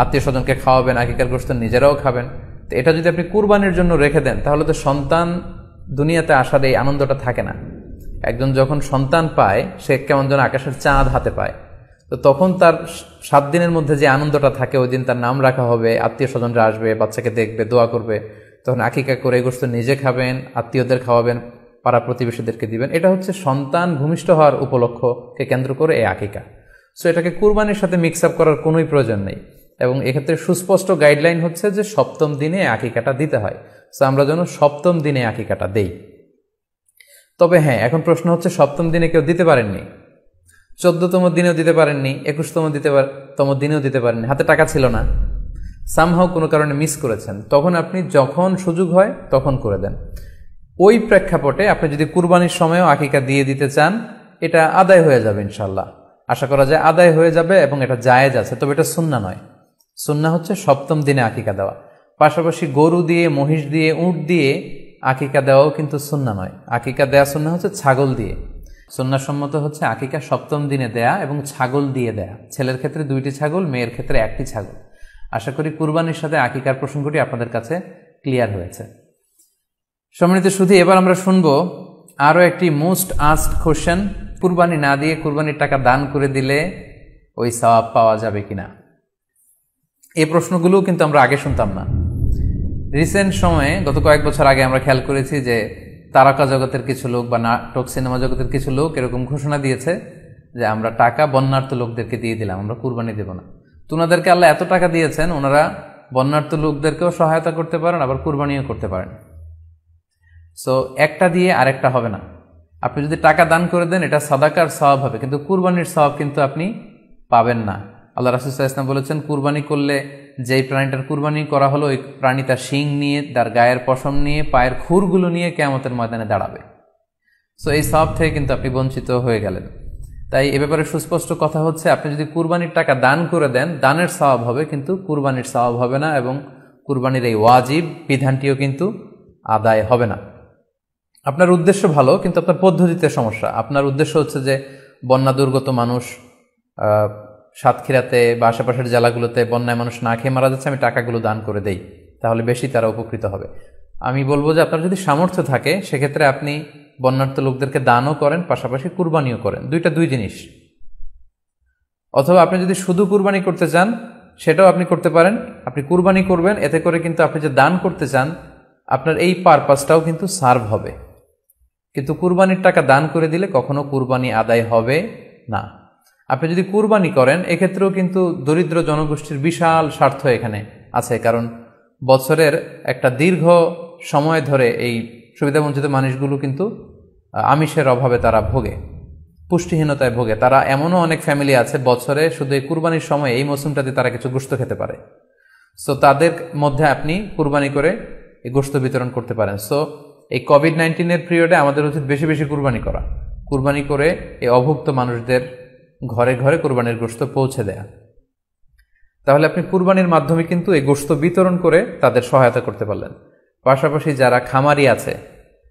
আত্মীয় স্বজনকে খাওয়াবেন, আকিকার গোশত নিজেরাও খাবেন। তো এটা যদি আপনি কুরবানির জন্য রেখে দেন, তাহলে তো সন্তান দুনিয়াতে আসার এই আনন্দটা থাকে না। একজন যখন সন্তান পায়, সে কেমন যেন আকাশের চাঁদ হাতে পায়। তো তখন তার 7 দিনের মধ্যে যে আনন্দটা থাকে, ওই দিন তার নাম রাখা হবে, আত্মীয় স্বজনরা আসবে, বাচ্চাকে দেখবে, দোয়া করবে, তখন আকিকা করে গোশত নিজে খাবেন, আত্মীয়দের খাওয়াবেন, পাড়া প্রতিবেশীদেরকে দিবেন। এটা হচ্ছে সন্তান ভূমিষ্ঠ হওয়ার উপলক্ষকে কেন্দ্র করে এই আকিকা। সো এটাকে কুরবানির সাথে মিক্স আপ করার কোনোই প্রয়োজন নেই, এবং এক্ষেত্রে সুস্পষ্ট গাইডলাইন হচ্ছে যে 7ম দিনে আকিকাটা দিতে হয়। সো আমরা যেন 7ম দিনে আকিকাটা দেই। তবে হ্যাঁ, এখন প্রশ্ন হচ্ছে 7ম দিনে কেউ দিতে পারেননি, 14তম দিনেও দিতে পারেননি, 21তম দিনেও দিতে পারেননি, হাতে টাকা ছিল না, সামহাও কোনো কারণে মিস করেছেন, তখন আপনি যখন সুযোগ হয় তখন করে দেন। ওই প্রেক্ষাপটে আপনি যদি কুরবানির সময়ও আকিকা দিয়ে দিতে চান, এটা আদায় হয়ে যাবে ইনশাল্লাহ। আশা করা যায় আদায় হয়ে যাবে, এবং এটা জায়েজ আছে। তবে এটা সুন্নাহ নয়। সুন্নাহ হচ্ছে 7ম দিনে আকিকা দেওয়া। পাশাপাশি গরু দিয়ে, মহিষ দিয়ে, উট দিয়ে আকিকা দেওয়াও কিন্তু সুন্নাহ নয়। আকিকা দেওয়া সুন্নাহ হচ্ছে ছাগল দিয়ে। সুন্নাহসম্মত হচ্ছে আকিকা 7ম দিনে দেয়া এবং ছাগল দিয়ে দেয়া। ছেলের ক্ষেত্রে 2টি ছাগল, মেয়ের ক্ষেত্রে 1টি ছাগল। আশা করি কুরবানির সাথে আকিকার প্রসঙ্গটি আপনাদের কাছে ক্লিয়ার হয়েছে। সম্মানিত শুধু এবার আমরা শুনবো আরও একটি মোস্ট আস্কড কোশ্চেন, কুরবানি না দিয়ে কুরবানির টাকা দান করে দিলে ওই সওয়াব পাওয়া যাবে কিনা। এই প্রশ্নগুলোও কিন্তু আমরা আগে শুনতাম না। রিসেন্ট সময়ে, গত কয়েক বছর আগে আমরা খেয়াল করেছি যে তারকা জগতের কিছু লোক বা নাটক সিনেমা জগতের কিছু লোক এরকম ঘোষণা দিয়েছে যে আমরা টাকা বন্যার্থ লোকদেরকে দিয়ে দিলাম, আমরা কুরবানি দেব না। তো ওনাদেরকে আল্লাহ এত টাকা দিয়েছেন, ওনারা বন্যার্থ লোকদেরকেও সহায়তা করতে পারেন, আবার কুরবানিও করতে পারেন। সো একটা দিয়ে আরেকটা হবে না। আপনি যদি টাকা দান করে দেন, এটা সাদাকার সওয়াব হবে, কিন্তু কুরবানির সওয়াব কিন্তু আপনি পাবেন না। আল্লাহ রাসূল সাল্লাল্লাহু আলাইহি ওয়াসাল্লাম বলেছেন, কুরবানি করলে যেই প্রাণীটার কুরবানি করা হলো, ওই প্রাণী তার শিং নিয়ে, তার গায়ের পশম নিয়ে, পায়ের খুরগুলো নিয়ে কিয়ামতের ময়দানে দাঁড়াবে। সো এই সওয়াব থেকে কিন্তু আপনি বঞ্চিত হয়ে গেলেন। তাই এ ব্যাপারে সুস্পষ্ট কথা হচ্ছে, আপনি যদি কুরবানির টাকা দান করে দেন, দানের সওয়াব হবে, কিন্তু কুরবানির সওয়াব হবে না, এবং কুরবানির এই ওয়াজিব বিধানটিও কিন্তু আদায় হবে না। আপনার উদ্দেশ্য ভালো, কিন্তু আপনার পদ্ধতিতে সমস্যা। আপনার উদ্দেশ্য হচ্ছে যে বন্যা দুর্গত মানুষ সাতক্ষীরাতে বা আশেপাশের জেলাগুলোতে বন্যায় মানুষ না খেয়ে মারা যাচ্ছে, আমি টাকাগুলো দান করে দেই, তাহলে বেশি তারা উপকৃত হবে। আমি বলবো যে আপনার যদি সামর্থ্য থাকে সেক্ষেত্রে আপনি বন্যার্ত লোকদেরকে দানও করেন, পাশাপাশি কুরবানিও করেন, দুই জিনিস। অথবা আপনি যদি শুধু কুরবানি করতে চান সেটাও আপনি করতে পারেন, আপনি কুরবানি করবেন, এতে করে কিন্তু আপনি যে দান করতে চান আপনার এই পারপাসটাও কিন্তু সার্ভ হবে। কিন্তু কুরবানির টাকা দান করে দিলে কখনো কুরবানি আদায় হবে না। আপনি যদি কুরবানি করেন এক্ষেত্রেও কিন্তু দরিদ্র জনগোষ্ঠীর বিশাল স্বার্থ এখানে আছে, কারণ বছরের একটা দীর্ঘ সময় ধরে এই সুবিধাবঞ্চিত মানুষগুলো কিন্তু আমিষের অভাবে তারা ভোগে, পুষ্টিহীনতায় ভোগে। তারা এমনও অনেক ফ্যামিলি আছে বছরে শুধু এই কুরবানির সময় এই মৌসুমটাতে তারা কিছু গোশত খেতে পারে। সো তাদের মধ্যে আপনি কুরবানি করে এই গোশত বিতরণ করতে পারেন। সো এই কোভিড-19 পিরিয়ডে আমাদের উচিত বেশি বেশি কুরবানি করা, কুরবানি করে এই অভুক্ত মানুষদের ঘরে ঘরে কুরবানির গোশত পৌঁছে দেয়া। তাহলে আপনি কুরবানির মাধ্যমে কিন্তু এই গোশত বিতরণ করে তাদের সহায়তা করতে পারলেন। পাশাপাশি যারা খামারি আছে,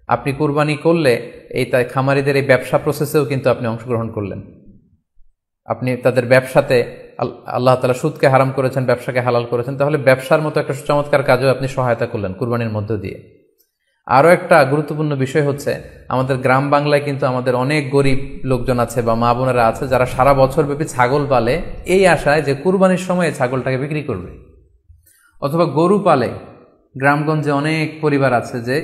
আপনি কুরবানি করলে এই তাই খামারিদের এই ব্যবসা প্রসেসেও কিন্তু আপনি অংশগ্রহণ করলেন। আপনি তাদের ব্যবসাতে, আল্লাহ তাআলা সুদকে হারাম করেছেন, ব্যবসাকে হালাল করেছেন, তাহলে ব্যবসার মতো একটা চমৎকার কাজেও আপনি সহায়তা করলেন কুরবানির মধ্য দিয়ে। আরও একটা গুরুত্বপূর্ণ বিষয় হচ্ছে, আমাদের গ্রাম বাংলায় কিন্তু আমাদের অনেক গরিব লোকজন আছে বা মা বোনেরা আছে যারা সারা বছর ব্যাপী ছাগল পালে এই আশায় যে কুরবানির সময় ছাগলটাকে বিক্রি করবে, অথবা গরু পালে। গ্রামগঞ্জে অনেক পরিবার আছে যে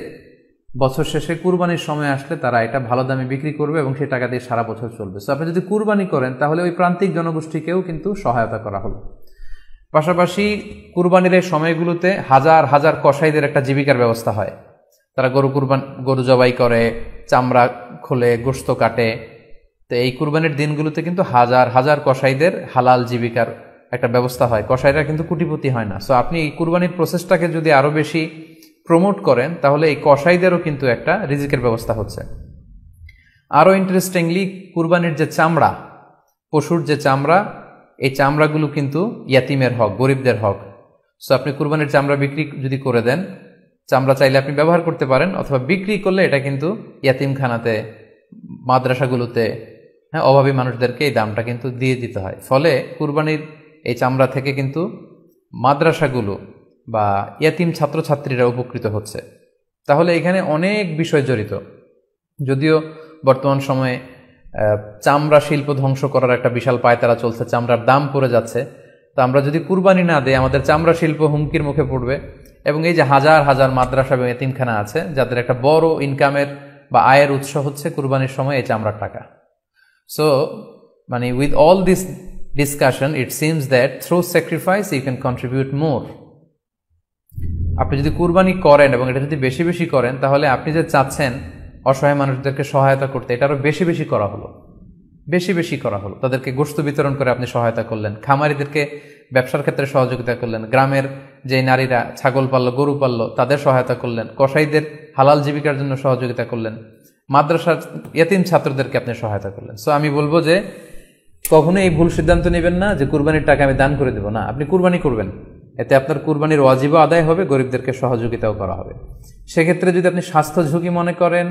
বছর শেষে কুরবানির সময় আসলে তারা এটা ভালো দামে বিক্রি করবে এবং সেই টাকা দিয়ে সারা বছর চলবে। সো আপনি যদি কুরবানি করেন তাহলে ওই প্রান্তিক জনগোষ্ঠীকেও কিন্তু সহায়তা করা হলো। পাশাপাশি কুরবানির এই সময়গুলোতে হাজার হাজার কসাইদের একটা জীবিকার ব্যবস্থা হয়। তারা গরু জবাই করে, চামড়া খোলে, গোশত কাটে। তো এই কুরবানির দিনগুলোতে কিন্তু হাজার হাজার কসাইদের হালাল জীবিকার একটা ব্যবস্থা হয়। কসাইরা কিন্তু কোটিপতি হয় না। সো আপনি এই কুরবানির প্রসেসটাকে যদি আরও বেশি প্রমোট করেন তাহলে এই কসাইদেরও কিন্তু একটা রিজিকের ব্যবস্থা হচ্ছে। আরও ইন্টারেস্টিংলি, কুরবানির যে চামড়া, পশুর যে চামড়া, এই চামড়াগুলো কিন্তু ইয়াতিমের হক, গরিবদের হক। সো আপনি কুরবানির চামড়া বিক্রি যদি করে দেন, চামড়া চাইলে আপনি ব্যবহার করতে পারেন, অথবা বিক্রি করলে এটা কিন্তু ইয়াতিমখানাতে, মাদ্রাসাগুলোতে, অভাবী মানুষদেরকে এই দামটা কিন্তু দিয়ে দিতে হয়। ফলে কুরবানির এই চামড়া থেকে কিন্তু মাদ্রাসাগুলো বা ইয়াতিম ছাত্রছাত্রীরা উপকৃত হচ্ছে। তাহলে এখানে অনেক বিষয় জড়িত। যদিও বর্তমান সময়ে চামড়া শিল্প ধ্বংস করার একটা বিশাল পায়তারা চলছে, চামড়ার দাম পড়ে যাচ্ছে, তো আমরা যদি কুরবানি না দিই আমাদের চামড়া শিল্প হুমকির মুখে পড়বে। এবং এই যে হাজার হাজার মাদ্রাসা এবং এতিমখানা আছে যাদের একটা বড় ইনকামের বা আয়ের উৎস হচ্ছে কুরবানির সময় এই চামড়ার টাকা। সো মানে with all this discussion it seems that through sacrifice you can contribute more. আপনি যদি কুরবানি করেন এবং এটা যদি বেশি বেশি করেন তাহলে আপনি যে চাচ্ছেন অসহায় মানুষদেরকে সহায়তা করতে, এটা আরও বেশি বেশি করা হলো, বেশি বেশি করা হলো। তাদেরকে গোশত বিতরণ করে আপনি সহায়তা করলেন, খামারিদেরকে ব্যবসার ক্ষেত্রে সহযোগিতা করলেন, গ্রামের যে নারীরা ছাগল পাললো, গরু পাললো তাদের সহায়তা করলেন, কসাইদের হালাল জীবিকার জন্য সহযোগিতা করলেন, মাদ্রাসার ইয়াতিম ছাত্রদেরকে আপনি সহায়তা করলেন। সো আমি বলবো যে কখনো এই ভুল সিদ্ধান্ত নেবেন না যে কুরবানির টাকা আমি দান করে দেবো। না, আপনি কুরবানি করবেন, এতে আপনার কুরবানির ওয়াজিবও আদায় হবে, গরিবদেরকে সহযোগিতাও করা হবে। সেক্ষেত্রে যদি আপনি স্বাস্থ্য ঝুঁকি মনে করেন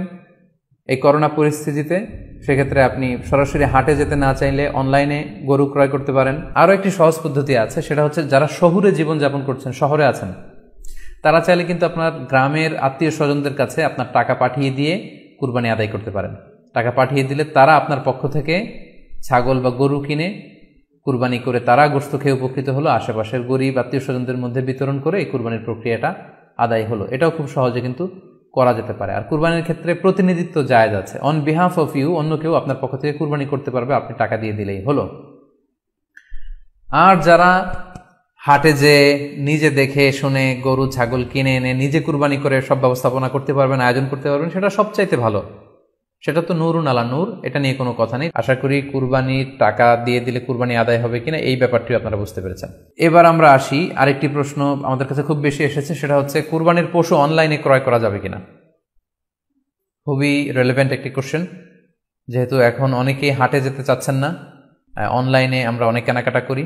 এই করোনা পরিস্থিতিতে, সেক্ষেত্রে আপনি সরাসরি হাটে যেতে না চাইলে অনলাইনে গরু ক্রয় করতে পারেন। আরও একটি সহজ পদ্ধতি আছে, সেটা হচ্ছে যারা শহুরে জীবনযাপন করছেন, শহরে আছেন, তারা চাইলে কিন্তু আপনার গ্রামের আত্মীয় স্বজনদের কাছে আপনার টাকা পাঠিয়ে দিয়ে কুরবানি আদায় করতে পারেন। টাকা পাঠিয়ে দিলে তারা আপনার পক্ষ থেকে ছাগল বা গরু কিনে কুরবানি করে তারা গোশত খেয়ে উপকৃত হলো, আশেপাশের গরিব আত্মীয় স্বজনদের মধ্যে বিতরণ করে এই কুরবানির প্রক্রিয়াটা আদায় হলো। এটাও খুব সহজে কিন্তু করা যেতে পারে। আর কুরবানির ক্ষেত্রে প্রতিনিধিত্ব জায়েজ আছে, অন বিহাফ অফ ইউ অন্য কেউ আপনার পক্ষ থেকে কুরবানি করতে পারবে, আপনি টাকা দিয়ে দিলেই হলো। আর যারা হাটে যে নিজে দেখে শুনে গরু ছাগল কিনে এনে নিজে কুরবানি করে সব ব্যবস্থাপনা করতে পারবেন, আয়োজন করতে পারবেন, সেটা সবচাইতে ভালো। সেটা তো নূরুন আলা নূর, এটা নিয়ে কোনো কথা নেই। আশা করি কুরবানির টাকা দিয়ে দিলে কুরবানি আদায় হবে কিনা এই ব্যাপারটিও আপনারা বুঝতে পেরেছেন। এবার আমরা আসি, আরেকটি প্রশ্ন আমাদের কাছে খুব বেশি এসেছে, সেটা হচ্ছে কুরবানির পশু অনলাইনে ক্রয় করা যাবে কিনা। খুবই রেলেভেন্ট একটি কোশ্চেন, যেহেতু এখন অনেকেই হাটে যেতে চাচ্ছেন না, অনলাইনে আমরা অনেক কেনাকাটা করি,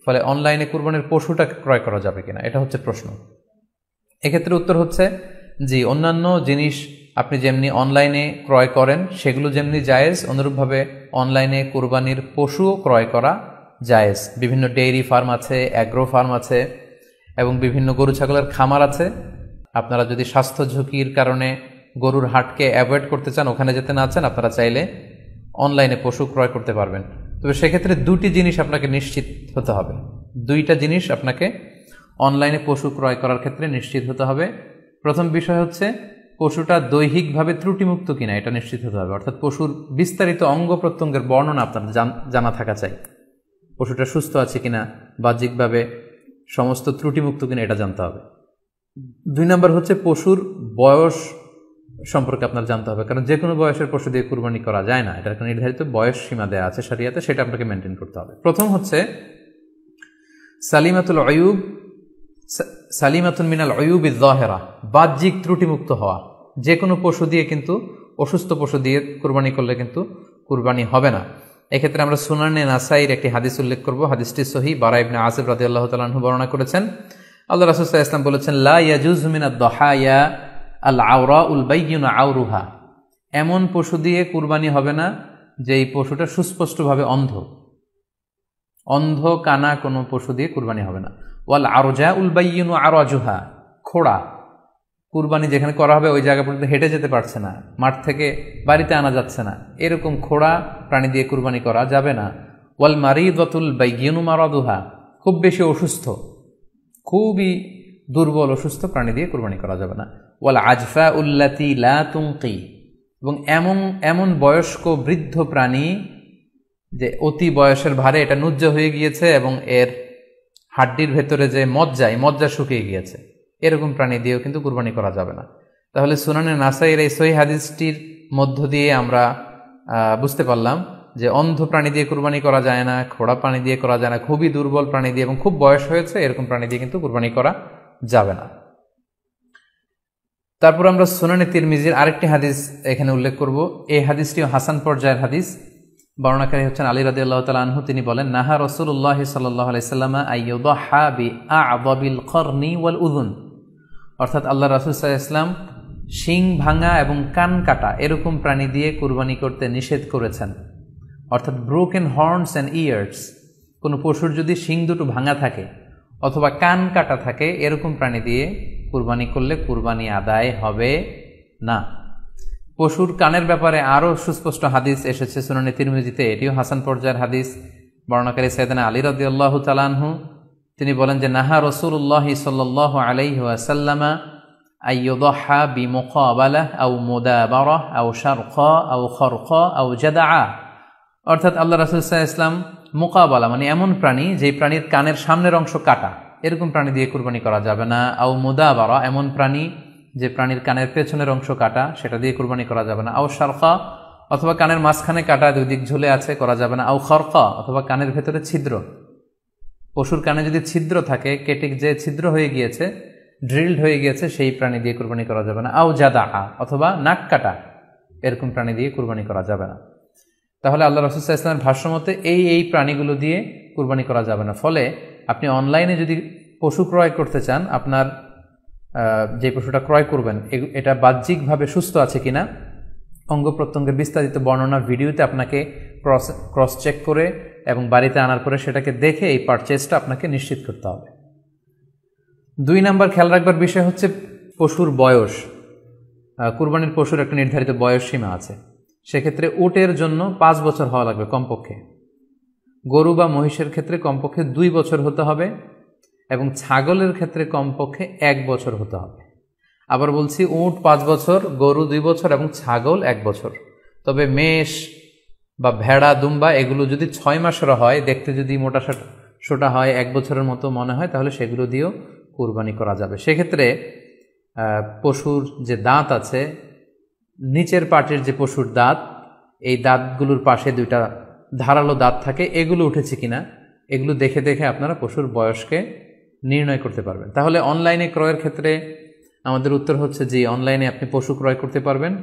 ফলে অনলাইনে কুরবানির পশুটা ক্রয় করা যাবে কিনা এটা হচ্ছে প্রশ্ন। এক্ষেত্রে উত্তর হচ্ছে জি, অন্যান্য জিনিস আপনি যেমনি অনলাইনে ক্রয় করেন সেগুলো যেমনি জায়েজ, অনুরূপভাবে অনলাইনে কুরবানির পশুও ক্রয় করা জায়েজ। বিভিন্ন ডেইরি ফার্ম আছে, অ্যাগ্রো ফার্ম আছে এবং বিভিন্ন গরু ছাগলের খামার আছে। আপনারা যদি স্বাস্থ্য ঝুঁকির কারণে গরুর হাটকে অ্যাভয়েড করতে চান, ওখানে যেতে না চান, আপনারা চাইলে অনলাইনে পশু ক্রয় করতে পারবেন। তবে সেক্ষেত্রে দুটি জিনিস আপনাকে নিশ্চিত হতে হবে, দুইটা জিনিস আপনাকে অনলাইনে পশু ক্রয় করার ক্ষেত্রে নিশ্চিত হতে হবে। প্রথম বিষয় হচ্ছে পশুটা দৈহিকভাবে ত্রুটিমুক্ত কিনা, এটা নিশ্চিত হতে হবে। অর্থাৎ পশুর বিস্তারিত অঙ্গ প্রত্যঙ্গের বর্ণনা আপনার জানা থাকা চাই। পশুটা সুস্থ আছে কিনা, বাহ্যিকভাবে সমস্ত ত্রুটিমুক্ত কিনা, এটা জানতে হবে। 2 নম্বর হচ্ছে পশুর বয়স সম্পর্কে আপনার জানতে হবে, কারণ যে কোনো বয়সের পশু দিয়ে কুরবানি করা যায় না, এটার একটা নির্ধারিত বয়স সীমা দেওয়া আছে শরিয়াতে, সেটা আপনাকে মেনটেন করতে হবে। প্রথম হচ্ছে সালিমাতুন মিনাল উয়ুবিজ যাহিরা, বাহ্যিক ত্রুটিমুক্ত হওয়া। যে কোনো পশু দিয়ে কিন্তু, অসুস্থ পশু দিয়ে কুরবানি করলে কিন্তু কুরবানি হবে না। এক্ষেত্রে আমরা সুনানে নাসাইর একটি হাদিস উল্লেখ করব। হাদিসটি সহিহ, বারা ইবনে আযিব রাদিয়াল্লাহু তাআলা আনহু বর্ণনা করেছেন। আল্লাহ রাসূল সাল্লাল্লাহু আলাইহি ওয়াসাল্লাম বলেছেন, লা ইয়াজুজু মিনাদ দাহায়া আল আওরাউল বাইয়িনু আওরুহা, এমন পশু দিয়ে কুরবানি হবে না যে এই পশুটা সুস্পষ্টভাবে অন্ধ কানা কোনো পশু দিয়ে কুরবানি হবে না। ওয়াল আরজাউল বাইয়িনু আরাজুহা, খোড়া, কুরবানি যেখানে করা হবে ওই জায়গা পর্যন্ত হেঁটে যেতে পারছে না, মাঠ থেকে বাড়িতে আনা যাচ্ছে না, এরকম খোড়া প্রাণী দিয়ে কুরবানি করা যাবে না। ওয়াল মারিদাতুল বাইয়িনু মারাদুহা, খুব বেশি অসুস্থ, খুবই দুর্বল অসুস্থ প্রাণী দিয়ে কুরবানি করা যাবে না। ওয়াল আজফা উল্লাতি লা তুনকি, এবং এমন বয়স্ক বৃদ্ধ প্রাণী যে অতি বয়সের ভারে এটা নুজ্জ হয়ে গিয়েছে এবং এর হাড্ডির ভেতরে যে মজ্জা শুকিয়ে গিয়েছে, এরকম প্রাণী দিয়েও কিন্তু কুরবানি করা যাবে না। তাহলে সুনানে নাসাইর এই সহিহ হাদিসটির মধ্য দিয়ে আমরা বুঝতে পারলাম যে অন্ধ প্রাণী দিয়ে কুরবানি করা যায় না, খোড়া প্রাণী দিয়ে করা যায় না, খুবই দুর্বল প্রাণী দিয়ে এবং খুব বয়স হয়েছে এরকম প্রাণী দিয়ে কিন্তু কুরবানি করা যাবে না। তারপর আমরা সুনানে তিরমিজির আরেকটি হাদিস এখানে উল্লেখ করব। এই হাদিসটিও হাসান পর্যায়ের হাদিস। বর্ণনাকারী হচ্ছেন আলী রাদিয়াল্লাহু তাআলা আনহু। তিনি বলেন, নাহা রাসূলুল্লাহ সাল্লাল্লাহু আলাইহি ওয়াসাল্লাম আইয়ুদহা বিআ'যাবিল করনি ওয়াল উযুন, অর্থাৎ আল্লাহ রাসূল সাল্লাল্লাহু আলাইহি ওয়াসাল্লাম শিং ভাঙা এবং কান কাটা এরকম প্রাণী দিয়ে কুরবানি করতে নিষেধ করেছেন। অর্থাৎ ব্রোকেন হর্নস অ্যান্ড ইয়ার্স, কোনো পশুর যদি শিং দুটো ভাঙা থাকে অথবা কান কাটা থাকে, এরকম প্রাণী দিয়ে কুরবানি করলে কুরবানি আদায় হবে না। পশুর কানের ব্যাপারে আরও সুস্পষ্ট হাদিস এসেছে সুনানে তিরমিজিতে, এটিও হাসান পর্যায়ের হাদিস। বর্ণনাকারী সাইয়েদনা আলী রাদিয়াল্লাহু তাআলা আনহু, তিনি বলেন যে নাহা রাসূলুল্লাহ সাল্লাল্লাহু আলাইহি ওয়াসাল্লাম আইয়ুদহা বিমুকাবালাহ আও মুদাবারাহ আও শারকা আও খরকা আও জাদআ, অর্থাৎ আল্লাহ রাসূল সাল্লাল্লাহু আলাইহি ওয়াসাল্লাম মুকাবালা মানে এমন প্রাণী যেই প্রাণীর কানের সামনের অংশ কাটা, এরকম প্রাণী দিয়ে কুরবানি করা যাবে না। আও মুদাবারা, এমন প্রাণী যে প্রাণীর কানের পেছনের অংশ কাটা, সেটা দিয়ে কুরবানি করা যাবে না। আও শারকা, অথবা কানের মাঝখানে কাটা, দুই দিক ঝুলে আছে, করা যাবে না। আও খরকা, অথবা কানের ভেতরে ছিদ্র, পশুর কানে যদি ছিদ্র থাকে, কেটে যে ছিদ্র হয়ে গিয়েছে, ড্রিলড হয়ে গিয়েছে, সেই প্রাণী দিয়ে কুরবানি করা যাবে না। আও জাদা, অথবা নাক কাটা, এরকম প্রাণী দিয়ে কুরবানি করা যাবে না। তাহলে আল্লাহ রাসূল সাল্লাল্লাহু আলাইহি ওয়াসাল্লামের ভাষ্যমতে এই প্রাণীগুলো দিয়ে কুরবানি করা যাবে না। ফলে আপনি অনলাইনে যদি পশু ক্রয় করতে চান, আপনার যে পশুটা ক্রয় করবেন এটা বাহ্যিকভাবে সুস্থ আছে কিনা, অঙ্গ প্রত্যঙ্গের বিস্তারিত বর্ণনা ভিডিওতে আপনাকে ক্রস চেক করে এবং বাড়িতে আনার পরে সেটাকে দেখে এই পারচেজটা আপনাকে নিশ্চিত করতে হবে। 2 নম্বর খেয়াল রাখবার বিষয় হচ্ছে পশুর বয়স। কুরবানির পশুর একটা নির্ধারিত বয়স সীমা আছে। সেক্ষেত্রে উটের জন্য 5 বছর হওয়া লাগবে কমপক্ষে, গরু বা মহিষের ক্ষেত্রে কমপক্ষে 2 বছর হতে হবে এবং ছাগলের ক্ষেত্রে কমপক্ষে 1 বছর হতে হবে। আবার বলছি, উট 5 বছর, গরু 2 বছর এবং ছাগল 1 বছর। তবে মেষ বা ভেড়া, দুম্বা এগুলো যদি 6 মাসের হয়, দেখতে যদি মোটা সোটা হয়, 1 বছরের মতো মনে হয়, তাহলে সেগুলো দিয়েও কুরবানি করা যাবে। সেক্ষেত্রে পশুর যে দাঁত আছে, নিচের পাটের যে পশুর দাঁত, এই দাঁতগুলোর পাশে 2টা ধারালো দাঁত থাকে, এগুলো উঠেছে কিনা এগুলো দেখে দেখে আপনারা পশুর বয়সকে নির্ণয় করতে পারবেন। তাহলে অনলাইনে ক্রয়ের ক্ষেত্রে আমাদের উত্তর হচ্ছে যে অনলাইনে আপনি পশু ক্রয় করতে পারবেন।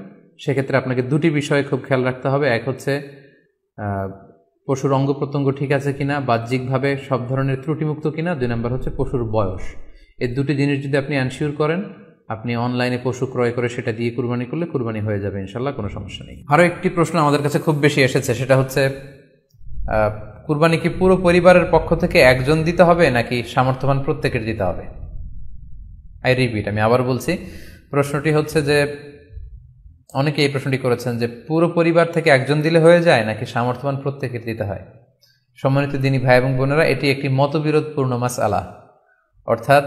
সেক্ষেত্রে আপনাকে 2টি বিষয়ে খুব খেয়াল রাখতে হবে। এক হচ্ছে পশুর অঙ্গ প্রত্যঙ্গ ঠিক আছে কিনা, বাহ্যিকভাবে সব ধরনের ত্রুটিমুক্ত কিনা। 2 নম্বর হচ্ছে পশুর বয়স। এই 2টি জিনিস যদি আপনি এনশিওর করেন, আপনি অনলাইনে পশু ক্রয় করে সেটা দিয়ে কুরবানি করলে কুরবানি হয়ে যাবে ইনশাল্লাহ, কোনো সমস্যা নেই। আরও একটি প্রশ্ন আমাদের কাছে খুব বেশি এসেছে, সেটা হচ্ছে কুরবানি কি পুরো পরিবারের পক্ষ থেকে একজন দিতে হবে নাকি সামর্থ্যবান প্রত্যেকের দিতে হবে? আই রিপিট, আমি আবার বলছি, প্রশ্নটি হচ্ছে যে অনেকে এই প্রশ্নটি করেছেন যে পুরো পরিবার থেকে একজন দিলে হয়ে যায় নাকি সামর্থ্যবান প্রত্যেকের দিতে হয়। সম্মানিত দিনী ভাই এবং বোনেরা, এটি একটি মতবিরোধপূর্ণ মাসআলা, অর্থাৎ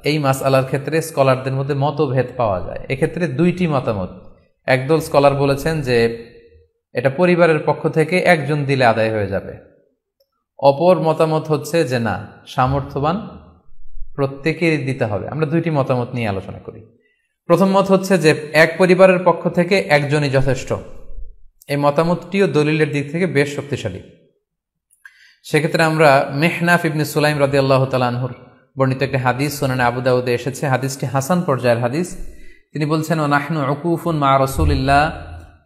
এই মাসআলার ক্ষেত্রে স্কলারদের মধ্যে মতভেদ পাওয়া যায়। এক্ষেত্রে দুইটি মতামত। একদল স্কলার বলেছেন যে এটা পরিবারের পক্ষ থেকে একজন দিলে আদায় হয়ে যাবে। অপর মতামত হচ্ছে যে না, সামর্থ্যবান প্রত্যেকেরই দিতে হবে। আমরা দুইটি মতামত নিয়ে আলোচনা করি। প্রথম মত হচ্ছে যে এক পরিবারের পক্ষ থেকে একজনই যথেষ্ট। এই মতামতটিও দলিলের দিক থেকে বেশ শক্তিশালী। সেক্ষেত্রে আমরা মেহনাফ ইবনে সুলাইম রাদিয়াল্লাহু তাআলা আনহুর বর্ণিত একটি হাদিস সুনানে আবু দাউদে এসেছে। হাদিসটি হাসান পর্যায়ের হাদিস। তিনি বলছেন, ও নাহনু উকুফুন মা রাসূলিল্লাহ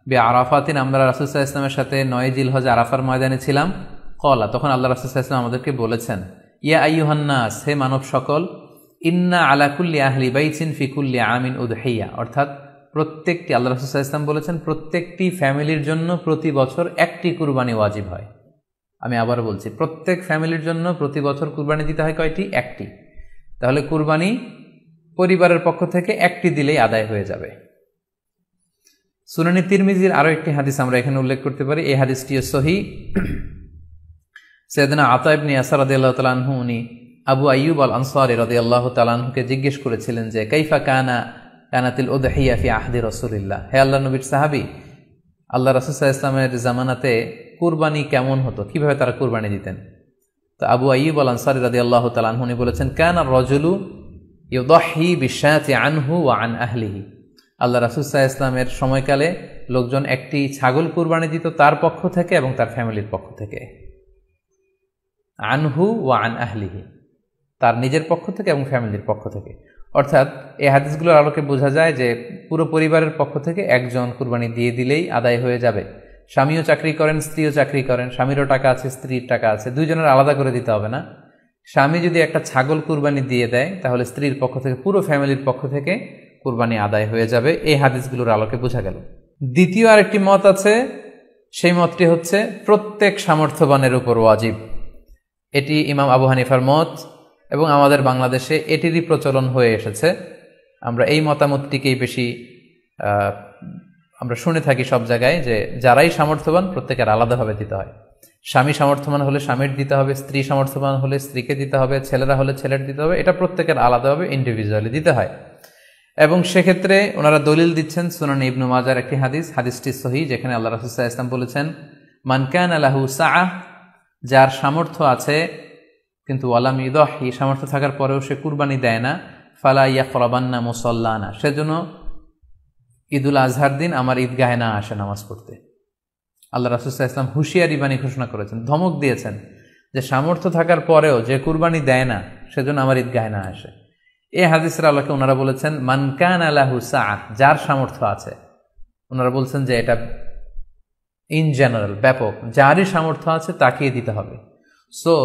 বিআরাফাতিন, আমরা রাসূল সাল্লাল্লাহু আলাইহি ওয়াসাল্লামের সাথে 9 জিলহজ আরাফার ময়দানে ছিলাম। ক্বালা, তখন আল্লাহ রাসূল সাল্লাল্লাহু আলাইহি ওয়াসাল্লাম আমাদেরকে বলেছেন, ইয়া আইয়ুহান নাস, হে মানব সকল, ইন্না আলা কুল্লি আহলি বাইতিন ফি কুল্লি আমিন উদহিয়া, অর্থাৎ প্রত্যেকটি, আল্লাহ রাসূল সাল্লাল্লাহু আলাইহি ওয়াসাল্লাম বলেছেন, প্রত্যেকটি ফ্যামিলির জন্য প্রতি বছর একটি কুরবানি ওয়াজিব হয়। আমি আবার বলছি, প্রত্যেক ফ্যামিলির জন্য প্রতি বছর কুরবানি দিতে হয় কয়টি? একটি। তাহলে কুরবানি পরিবারের পক্ষ থেকে একটি দিলেই আদায় হয়ে যাবে। সুনানি তিরমিজির আরো একটি হাদিস আমরা এখানে উল্লেখ করতে পারি। এই হাদিসটিও সহিহ। সাইয়েদনা আতা ইবনে ইয়াসার রাদিয়াল্লাহু তাআলা আনহু, উনি আবু আইয়ুব আল আনসারী রাদিয়াল্লাহু তাআলা আনহুকে জিজ্ঞেস করেছিলেন যে কাইফা কানাতিল উদহিয়া ফি আহদি রাসূলিল্লাহ, হে আল্লাহর নবীর সাহাবী, আল্লাহ রাসূল সাল্লাল্লাহু আলাইহি ওয়াসাল্লামের জামানাতে কুরবানি কেমন হতো, কিভাবে তারা কুরবানি দিতেন? তো আবু আইয়ুব আল আনসারী রাদিয়াল্লাহু তাআলা আনহু বলেছেন, কানা রাজুলু ইউদাহি বিশাতি আনহু ওয়া আন আহলিহি, আল্লাহ রাসূল সাল্লাল্লাহু আলাইহি ওয়াসাল্লামের সময়কালে লোকজন একটি ছাগল কুরবানি দিত তার পক্ষ থেকে এবং তার ফ্যামিলির পক্ষ থেকে। আনহু ওয়া আন আহলিহি, তার নিজের পক্ষ থেকে এবং ফ্যামিলির পক্ষ থেকে। অর্থাৎ এই হাদিসগুলোর আলোকে বোঝা যায় যে পুরো পরিবারের পক্ষ থেকে একজন কুরবানি দিয়ে দিলেই আদায় হয়ে যাবে। স্বামীও চাকরি করেন, স্ত্রীও চাকরি করেন, স্বামীরও টাকা আছে, স্ত্রীর টাকা আছে, দুইজনের আলাদা করে দিতে হবে না। স্বামী যদি একটা ছাগল কুরবানি দিয়ে দেয় তাহলে স্ত্রীর পক্ষ থেকে, পুরো ফ্যামিলির পক্ষ থেকে কুরবানি আদায় হয়ে যাবে। এই হাদিসগুলোর আলোকে বোঝা গেল। দ্বিতীয় আরেকটি মত আছে, সেই মতটি হচ্ছে প্রত্যেক সামর্থ্যবানের উপর ওয়াজিব। এটি ইমাম আবু হানিফার মত এবং আমাদের বাংলাদেশে এটিরই প্রচলন হয়ে এসেছে। আমরা এই মতামতটিকেই বেশি আমরা শুনে থাকি সব জায়গায়, যে যারাই সামর্থ্যবান প্রত্যেকের আলাদাভাবে দিতে হয়। স্বামী সামর্থ্যবান হলে স্বামীর দিতে হবে, স্ত্রী সামর্থ্যবান হলে স্ত্রীকে দিতে হবে, ছেলেরা হলে ছেলের দিতে হবে। এটা প্রত্যেকের আলাদাভাবে ইন্ডিভিজুয়ালি দিতে হয়। এবং সেক্ষেত্রে ওনারা দলিল দিচ্ছেন সুনান ইবনু মাজার একটি হাদিস, হাদিসটি সহিহ, যেখানে আল্লাহ রাসূল সাল্লাল্লাহু আলাইহি ওয়াসাল্লাম বলেছেন, মান কানা লাহু সাআহ, যার সামর্থ্য আছে কিন্তু ওয়ালাম ইউদাহি, সামর্থ্য থাকার পরেও সে কুরবানি দেয় না, ফালা ইয়াকরাবান্না মুসাল্লানা, সেজন্য ঈদুল আজহার দিন আমার ঈদগাহে না আসে নামাজ পড়তে। আল্লাহ রাসূল সাল্লাল্লাহু আলাইহি ওয়াসাল্লাম হুঁশিয়ারি বাণী ঘোষণা করেছেন, ধমক দিয়েছেন যে সামর্থ্য থাকার পরেও যে কুরবানি দেয় না সেজন্য আমার ঈদগাহে না আসে। এই হাদিসের আলোকে ওনারা বলেছেন মান কানা লাহু সাআহ, যার সামর্থ্য আছে। ওনারা বলছেন যে এটা ইন জেনারেল, ব্যাপক, যারই সামর্থ্য আছে তাকেই দিতে হবে। সো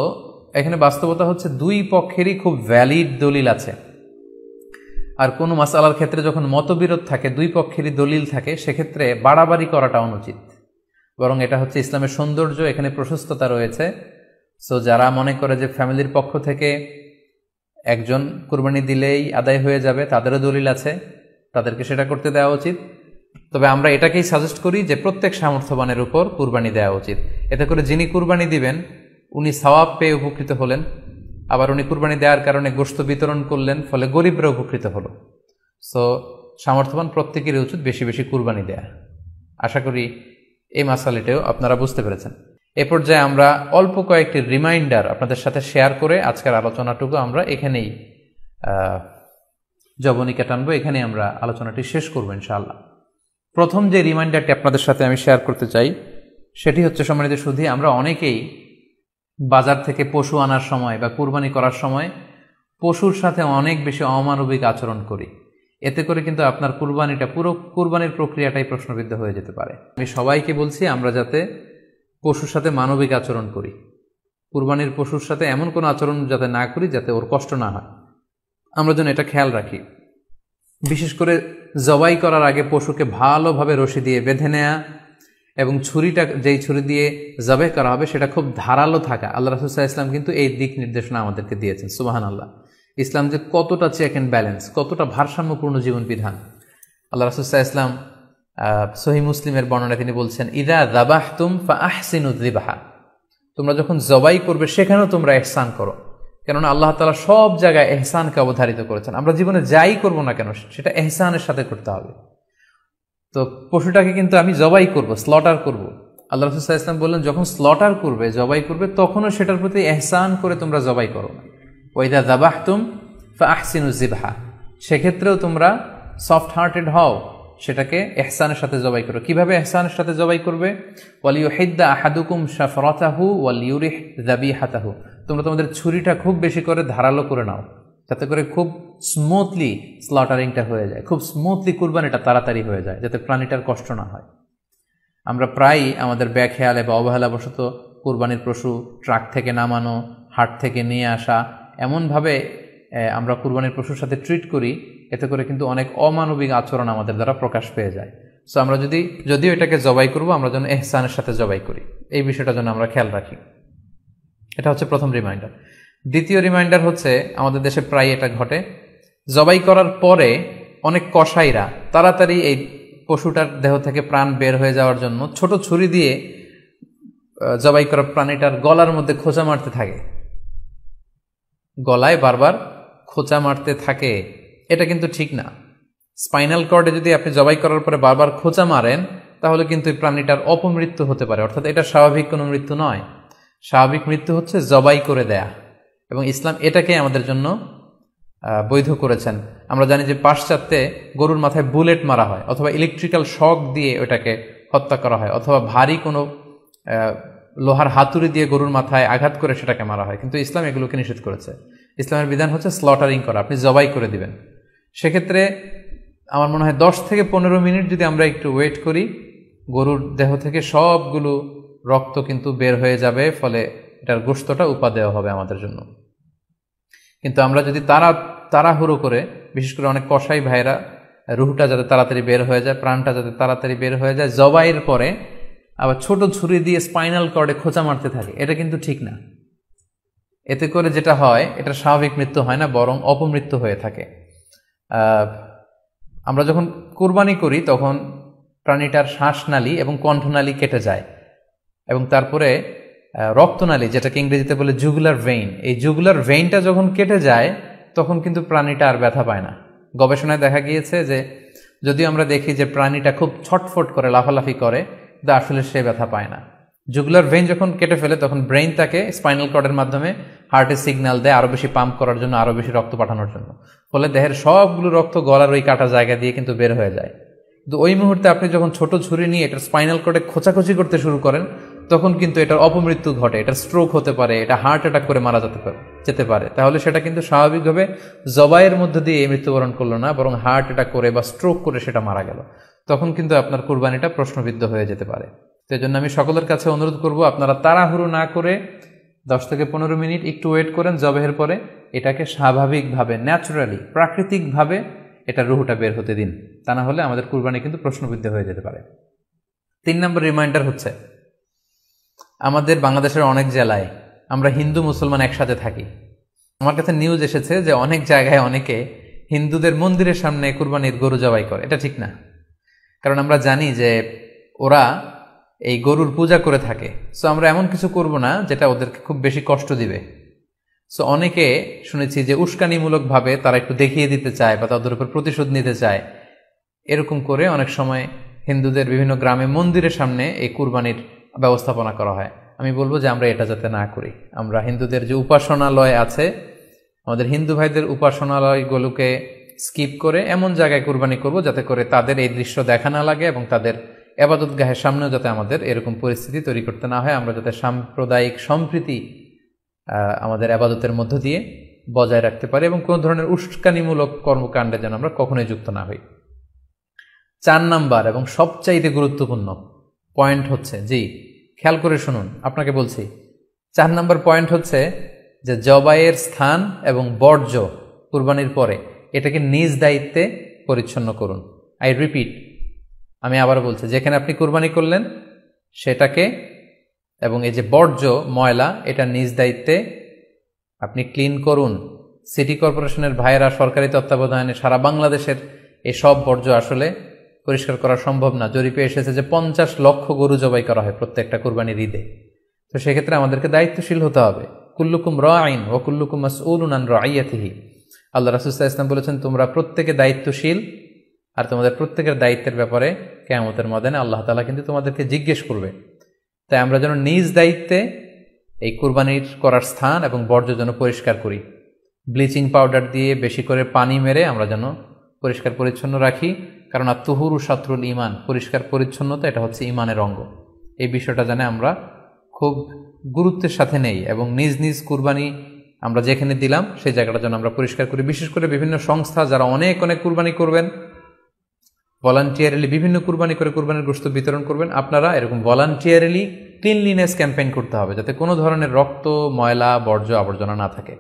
এখানে বাস্তবতা হচ্ছে দুই পক্ষেরই খুব ভ্যালিড দলিল আছে। আর কোনো মাসআলার ক্ষেত্রে যখন মতবিরোধ থাকে, দুই পক্ষেরই দলিল থাকে, সেক্ষেত্রে বাড়াবাড়ি করাটা অনুচিত। বরং এটা হচ্ছে ইসলামের সৌন্দর্য, এখানে প্রশস্ততা রয়েছে। সো যারা মনে করে যে ফ্যামিলির পক্ষ থেকে একজন কুরবানি দিলেই আদায় হয়ে যাবে, তাদেরও দলিল আছে, তাদেরকে সেটা করতে দেওয়া উচিত। তবে আমরা এটাকেই সাজেস্ট করি যে প্রত্যেক সামর্থ্যবানের উপর কুরবানি দেওয়া উচিত। এতে করে যিনি কুরবানি দিবেন উনি সওয়াব পেয়ে উপকৃত হলেন, আবার উনি কুরবানি দেওয়ার কারণে গোশত বিতরণ করলেন, ফলে গরিবরা উপকৃত হলো। সো সামর্থ্যবান প্রত্যেকেরই উচিত বেশি বেশি কুরবানি দেয়া। আশা করি এই মাসালাটাও আপনারা বুঝতে পেরেছেন। এ পর্যায়ে আমরা অল্প কয়েকটি রিমাইন্ডার আপনাদের সাথে শেয়ার করে আজকের আলোচনাটুকু আমরা এখানেই জবনিকা টানবো, এখানে আমরা আলোচনাটি শেষ করবো ইনশাআল্লাহ। প্রথম যে রিমাইন্ডারটি আপনাদের সাথে আমি শেয়ার করতে চাই সেটি হচ্ছে, সম্মানিত সুধী, আমরা অনেকেই বাজার থেকে পশু আনার সময় বা কুরবানি করার সময় পশুর সাথে অনেক বেশি অমানবিক আচরণ করি। এতে করে কিন্তু আপনার কুরবানিটা, পুরো কুরবানির প্রক্রিয়াটাই প্রশ্নবিদ্ধ হয়ে যেতে পারে। আমি সবাইকে বলছি আমরা যাতে পশুর সাথে মানবিক আচরণ করি, কুরবানির পশুর সাথে এমন কোনো আচরণ যাতে না করি যাতে ওর কষ্ট না হয়, আমরা যেন এটা খেয়াল রাখি। বিশেষ করে জবাই করার আগে পশুকে ভালোভাবে রশি দিয়ে বেঁধে নেয়া এবং ছুরিটা যেই ছুরি দিয়ে জবে করা হবে সেটা খুব ধারালো থাকা। আল্লাহ রাসূল সাল্লাল্লাহু আলাইহি ওয়াসাল্লাম কিন্তু এই দিক নির্দেশনা আমাদেরকে দিয়েছেন। সুবহানাল্লাহ। ইসলাম যে কতটা চেক অ্যান্ড ব্যালেন্স, কতটা ভারসাম্যপূর্ণ জীবন বিধান। আল্লাহ রাসূল সাল্লাল্লাহু আলাইহি ওয়াসাল্লাম সহিহ মুসলিমের বর্ণনায় তিনি বলছেন, ইযা যাবাহতুম ফাআহসিনুয যিবহা, তোমরা যখন জবাই করবে সেখানেও তোমরা ইহসান করো। কেননা আল্লাহ তাআলা সব জায়গায় ইহসানকে অবধারিত করেছেন। আমরা জীবনে যাই করব না কেন সেটা ইহসানের সাথে করতে হবে। তো পশুটাকে কিন্তু আমি জবাই করব, স্লটার করব। আল্লাহ রাসূল সাল্লাল্লাহু আলাইহি ওয়াসাল্লাম বললেন, যখন স্লটার করবে, জবাই করবে, তখনও সেটার প্রতি ইহসান করে তোমরা জবাই করো না। ওয়াইদা যাবাহতুম ফাআহসিনুয যিবহা, সেক্ষেত্রেও তোমরা সফট হার্টেড হও, সেটাকে ইহসানের সাথে জবাই করো। কিভাবে ইহসানের সাথে জবাই করবে? ওয়ালিয়ুহিদ্দা আহাদুকুম শাফরাতাহু ওয়ালিয়ুরিহ যাবিহাতাহু, তোমরা তোমাদের ছুরিটা খুব বেশি করে ধারালো করে নাও, যাতে করে খুব স্মুথলি স্লটারিংটা হয়ে যায়, খুব স্মুথলি কুরবানিটা তাড়াতাড়ি হয়ে যায়, যাতে প্রাণীটার কষ্ট না হয়। আমরা প্রায়ই আমাদের ব্যাখেয়ালে বা অবহেলাবশত কুরবানির পশু ট্রাক থেকে নামানো, হাট থেকে নিয়ে আসা, এমনভাবে আমরা কুরবানির পশুর সাথে ট্রিট করি, এতে করে কিন্তু অনেক অমানবিক আচরণ আমাদের দ্বারা প্রকাশ পেয়ে যায়। সো আমরা যদিও এটাকে জবাই করব, আমরা যেন ইহসানের সাথে জবাই করি, এই বিষয়টা যেন আমরা খেয়াল রাখি। এটা হচ্ছে প্রথম রিমাইন্ডার। দ্বিতীয় রিমাইন্ডার হচ্ছে, আমাদের দেশে প্রায় এটা ঘটে, জবাই করার পরে অনেক কসাইরা তাড়াতাড়ি এই পশুটার দেহ থেকে প্রাণ বের হয়ে যাওয়ার জন্য ছোট ছুরি দিয়ে জবাই করা প্রাণীটার গলার মধ্যে খোঁচা মারতে থাকে, গলায় বারবার খোঁচা মারতে থাকে। এটা কিন্তু ঠিক না। স্পাইনাল কর্ডে যদি আপনি জবাই করার পরে বারবার খোঁচা মারেন, তাহলে কিন্তু এই প্রাণীটার অপমৃত্যু হতে পারে, অর্থাৎ এটা স্বাভাবিক কোনো মৃত্যু নয়। স্বাভাবিক মৃত্যু হচ্ছে জবাই করে দেয়া, এবং ইসলাম এটাকে আমাদের জন্য বৈধ করেছেন। আমরা জানি যে পাশ্চাত্যে গরুর মাথায় বুলেট মারা হয়, অথবা ইলেকট্রিক্যাল শক দিয়ে ওটাকে হত্যা করা হয়, অথবা ভারী কোনো লোহার হাতুড়ি দিয়ে গরুর মাথায় আঘাত করে সেটাকে মারা হয়। কিন্তু ইসলাম এগুলোকে নিষেধ করেছে। ইসলামের বিধান হচ্ছে স্লটারিং করা, আপনি জবাই করে দিবেন। সেক্ষেত্রে আমার মনে হয় 10 থেকে 15 মিনিট যদি আমরা একটু ওয়েট করি, গরুর দেহ থেকে সবগুলো রক্ত কিন্তু বের হয়ে যাবে, ফলে এটার গোশতটা উপাদেয় হবে আমাদের জন্য। কিন্তু আমরা যদি তাড়াহুড়ো করে, বিশেষ করে অনেক কসাই ভাইরা রুহটা যাতে তাড়াতাড়ি বের হয়ে যায়, প্রাণটা যাতে তাড়াতাড়ি বের হয়ে যায়, জবাইয়ের পরে আবার ছোট ছুরি দিয়ে স্পাইনাল কর্ডে খোঁচা মারতে থাকে, এটা কিন্তু ঠিক না। এতে করে যেটা হয়, এটা স্বাভাবিক মৃত্যু হয় না, বরং অপমৃত্যু হয়ে থাকে। আমরা যখন কুরবানি করি তখন প্রাণীটার শ্বাসনালী এবং কণ্ঠনালী কেটে যায়, এবং তারপরে রক্তনালী, যেটাকে ইংরেজিতে বলে জুগুলার ভেইন, এই জুগুলার ভেইনটা যখন কেটে যায় তখন কিন্তু প্রাণীটা আর ব্যথা পায় না। গবেষণায় দেখা গিয়েছে যে যদিও আমরা দেখি যে প্রাণীটা খুব ছটফট করে, লাফালাফি করে, কিন্তু আসলে সে ব্যথা পায় না। জুগুলার ভেইন যখন কেটে ফেলে তখন ব্রেইন তাকে স্পাইনাল কর্ডের মাধ্যমে হার্টে সিগন্যাল দেয় আরো বেশি পাম্প করার জন্য, আরো বেশি রক্ত পাঠানোর জন্য। ফলে দেহের সবগুলো রক্ত গলার ওই কাটা জায়গা দিয়ে কিন্তু বের হয়ে যায়। কিন্তু ওই মুহূর্তে আপনি যখন ছোট ছুরি নিয়ে এটার স্পাইনাল কর্ডে খোঁচাখুচি করতে শুরু করেন, তখন কিন্তু এটার অপমৃত্যু ঘটে, এটার স্ট্রোক হতে পারে, এটা হার্ট অ্যাটাক করে মারা যেতে পারে। তাহলে সেটা কিন্তু স্বাভাবিকভাবে জবাইয়ের মধ্যে দিয়ে মৃত্যুবরণ করলো না, বরং হার্ট অ্যাটাক করে বা স্ট্রোক করে সেটা মারা গেল। তখন কিন্তু আপনার কুরবানিটা প্রশ্নবিদ্ধ হয়ে যেতে পারে। তো এই জন্য আমি সকলের কাছে অনুরোধ করব, আপনারা তাড়াহুড়ো না করে 10 থেকে 15 মিনিট একটু ওয়েট করেন জবাইয়ের পরে, এটাকে স্বাভাবিকভাবে, ন্যাচুরালি, প্রাকৃতিকভাবে এটা রুহটা বের হতে দিন। তা না হলে আমাদের কুরবানি কিন্তু প্রশ্নবিদ্ধ হয়ে যেতে পারে। 3 নম্বর রিমাইন্ডার হচ্ছে, আমাদের বাংলাদেশের অনেক জেলায় আমরা হিন্দু মুসলমান একসাথে থাকি। আমার কাছে নিউজ এসেছে যে অনেক জায়গায় অনেকে হিন্দুদের মন্দিরের সামনে কুরবানির গরু জবাই করে। এটা ঠিক না, কারণ আমরা জানি যে ওরা এই গরুর পূজা করে থাকে। সো আমরা এমন কিছু করব না যেটা ওদেরকে খুব বেশি কষ্ট দিবে। সো অনেকে শুনেছি যে উস্কানিমূলকভাবে তারা একটু দেখিয়ে দিতে চায় বা তাদের উপর প্রতিশোধ নিতে চায়। এরকম করে অনেক সময় হিন্দুদের বিভিন্ন গ্রামে মন্দিরের সামনে এই কুরবানির ব্যবস্থাপনা করা হয়। আমি বলবো যে আমরা এটা যাতে না করি। আমরা হিন্দুদের যে উপাসনালয় আছে, আমাদের হিন্দু ভাইদের উপাসনালয়গুলোকে স্কিপ করে এমন জায়গায় কুরবানি করব যাতে করে তাদের এই দৃশ্য দেখা না লাগে, এবং তাদের এবাদতগাহের সামনেও যাতে আমাদের এরকম পরিস্থিতি তৈরি করতে না হয়। আমরা যাতে সাম্প্রদায়িক সম্প্রীতি আমাদের এবাদতের মধ্য দিয়ে বজায় রাখতে পারি, এবং কোনো ধরনের উস্কানিমূলক কর্মকাণ্ডে যেন আমরা কখনোই যুক্ত না হই। 4 নাম্বার এবং সবচাইতে গুরুত্বপূর্ণ পয়েন্ট হচ্ছে, জি খেয়াল করে শুনুন, আপনাকে বলছি, 4 নাম্বার পয়েন্ট হচ্ছে যে জবাইয়ের স্থান এবং বর্জ্য কুরবানির পরে এটাকে নিজ দায়িত্বে পরিচ্ছন্ন করুন। আই রিপিট, আমি আবার বলছি, যেখানে আপনি কুরবানি করলেন সেটাকে, এবং এই যে বর্জ্য ময়লা, এটা নিজ দায়িত্বে আপনি ক্লিন করুন। সিটি কর্পোরেশনের ভাইয়েরা সরকারি তত্ত্বাবধানে সারা বাংলাদেশের এই সব বর্জ্য আসলে পরিষ্কার করা সম্ভব না। জরিপে এসেছে যে 50 লক্ষ গরু জবাই করা হয় প্রত্যেকটা কুরবানির ঈদে। তো সেক্ষেত্রে আমাদেরকে দায়িত্বশীল হতে হবে। কুল্লুকুম রাঈন ওয়া কুল্লুকুম মাসউলুন আন রাইয়াতিহি। আল্লাহ রাসূল সাল্লাল্লাহু আলাইহি ওয়াসাল্লাম বলেছেন, তোমরা প্রত্যেকে দায়িত্বশীল, আর তোমাদের প্রত্যেকের দায়িত্বের ব্যাপারে কিয়ামতের ময়দানে আল্লাহ তাআলা কিন্তু তোমাদেরকে জিজ্ঞেস করবে। তাই আমরা যেন নিজ দায়িত্বে এই কুরবানির করার স্থান এবং বর্জ্য যেন পরিষ্কার করি। ব্লিচিং পাউডার দিয়ে বেশি করে পানি মেরে আমরা যেন পরিষ্কার পরিচ্ছন্ন রাখি, কারণ আত-তুহুরু শাতরুল ঈমান, পরিষ্কার পরিচ্ছন্নতা এটা হচ্ছে ঈমানের অঙ্গ। এই বিষয়টা যেন আমরা খুব গুরুত্বের সাথে নেই এবং নিজ নিজ কুরবানি আমরা যেখানে দিলাম সেই জায়গাটা যেন আমরা পরিষ্কার করি। বিশেষ করে বিভিন্ন সংস্থা যারা অনেক অনেক কুরবানি করবেন, ভলান্টিয়ারলি বিভিন্ন কুরবানি করে কুরবানির গোশত বিতরণ করবেন, আপনারা এরকম ভলান্টিয়ারলি ক্লিনলিনেস ক্যাম্পেইন করতে হবে, যাতে কোনো ধরনের রক্ত, ময়লা, বর্জ্য, আবর্জনা না থাকে।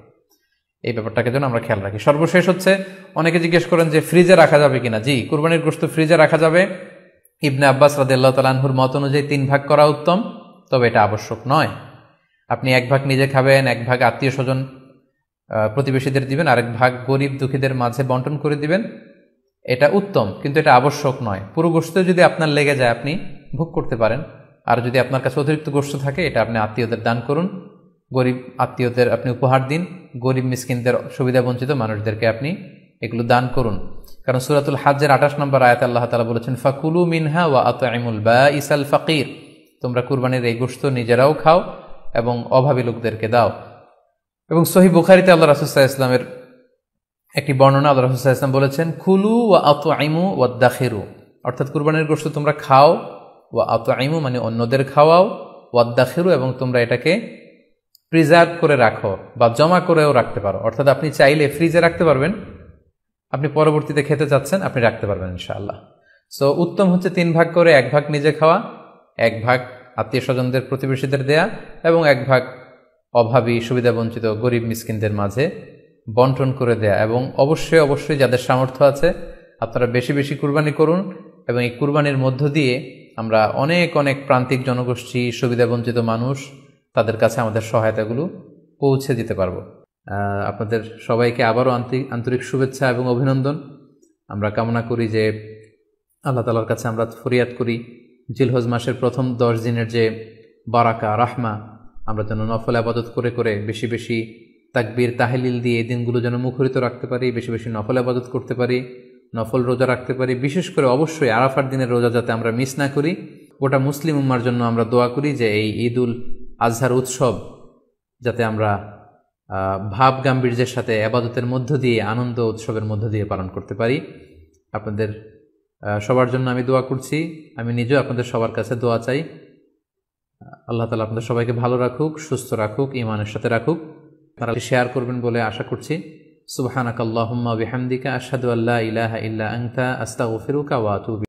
এই ব্যাপারটাকে যেন আমরা খেয়াল রাখি। সর্বশেষ হচ্ছে, অনেকে জিজ্ঞেস করেন যে ফ্রিজে রাখা যাবে কিনা। জি, কুরবানির গোশত ফ্রিজে রাখা যাবে। ইবনে আব্বাস রাদিয়াল্লাহু তাআলা আনহুর মত অনুযায়ী 3 ভাগ করা উত্তম, তবে এটা আবশ্যক নয়। আপনি 1 ভাগ নিজে খাবেন, 1 ভাগ আত্মীয় স্বজন প্রতিবেশীদের দিবেন, আরেক ভাগ গরিব দুঃখীদের মাঝে বন্টন করে দিবেন, এটা উত্তম, কিন্তু এটা আবশ্যক নয়। পুরো গোশত যদি আপনার লেগে যায় আপনি ভোগ করতে পারেন, আর যদি আপনার কাছে অতিরিক্ত গোশত থাকে এটা আপনি আত্মীয়দের দান করুন, গরিব আত্মীয়দের আপনি উপহার দিন, গরিব মিসকিনদের, সুবিধা বঞ্চিত মানুষদেরকে আপনি এগুলো দান করুন। কারণ সূরাতুল হজ্জের 28 নম্বর আয়াতে আল্লাহ তাআলা বলেছেন, ফাকুলু মিনহা ওয়া আত'ইমুল বাঈসাল ফাকির, তোমরা কুরবানির এই গোশত নিজেরাও খাও এবং অভাবী লোকদেরকে দাও। এবং সহিহ বুখারীতে আল্লাহ রাসূল সাল্লাল্লাহু আলাইহি ওয়াসাল্লামের একটি বর্ণনা, আল্লাহ রাসূল সাল্লাল্লাহু আলাইহি ওয়াসাল্লাম বলেছেন, কুলু ওয়া আত'ইমু ওয়াদ্দাখিরু, অর্থাৎ কুরবানির গোশত তোমরা খাও, ওয়া আত'ইমু মানে অন্যদের খাওয়াও, ওয়াদ্দাখিরু এবং তোমরা এটাকে প্রিজার্ভ করে রাখো বা জমা করেও রাখতে পারো। অর্থাৎ আপনি চাইলে ফ্রিজে রাখতে পারবেন, আপনি পরবর্তীতে খেতে চাচ্ছেন আপনি রাখতে পারবেন ইনশাআল্লাহ। সো উত্তম হচ্ছে 3 ভাগ করে 1 ভাগ নিজে খাওয়া, 1 ভাগ আত্মীয় স্বজনদের, প্রতিবেশীদের দেয়া, এবং 1 ভাগ অভাবী, সুবিধা বঞ্চিত, গরিব মিসকিনদের মাঝে বন্টন করে দেয়া। এবং অবশ্যই অবশ্যই যাদের সামর্থ্য আছে আপনারা বেশি বেশি কুরবানি করুন, এবং এই কুরবানির মধ্য দিয়ে আমরা অনেক অনেক প্রান্তিক জনগোষ্ঠী, সুবিধা বঞ্চিত মানুষ, তাদের কাছে আমাদের সহায়তাগুলো পৌঁছে দিতে পারবো। আপনাদের সবাইকে আবারও আন্তরিক শুভেচ্ছা এবং অভিনন্দন। আমরা কামনা করি যে আল্লাহ তাআলার কাছে আমরা ফরিয়াদ করি জিলহজ মাসের প্রথম 10 দিনের যে বারাকা, রাহমা, আমরা যেন নফল ইবাদত করে করে বেশি বেশি তাকবীর, তাহলিল দিয়ে এই দিনগুলো যেন মুখরিত রাখতে পারি, বেশি বেশি নফল ইবাদত করতে পারি, নফল রোজা রাখতে পারি। বিশেষ করে অবশ্যই আরাফার দিনের রোজা যাতে আমরা মিস না করি। গোটা মুসলিম উম্মার জন্য আমরা দোয়া করি যে এই ঈদুল আজহার উৎসব যাতে আমরা ভাব গাম্ভীর্যের সাথে ইবাদতের মধ্য দিয়ে, আনন্দ উৎসবের মধ্য দিয়ে পালন করতে পারি। আপনাদের সবার জন্য আমি দোয়া করছি, আমি নিজেও আপনাদের সবার কাছে দোয়া চাই। আল্লাহ তাআলা আপনাদের সবাইকে ভালো রাখুক, সুস্থ রাখুক, ঈমানের সাথে রাখুক। আপনারা শেয়ার করবেন বলে আশা করছি। সুবহানাকাল্লাহুম্মা বিহামদিকা আশহাদু আল্লা ইলাহা ইল্লা আনতা আস্তাগফিরুকা ওয়া আতুবু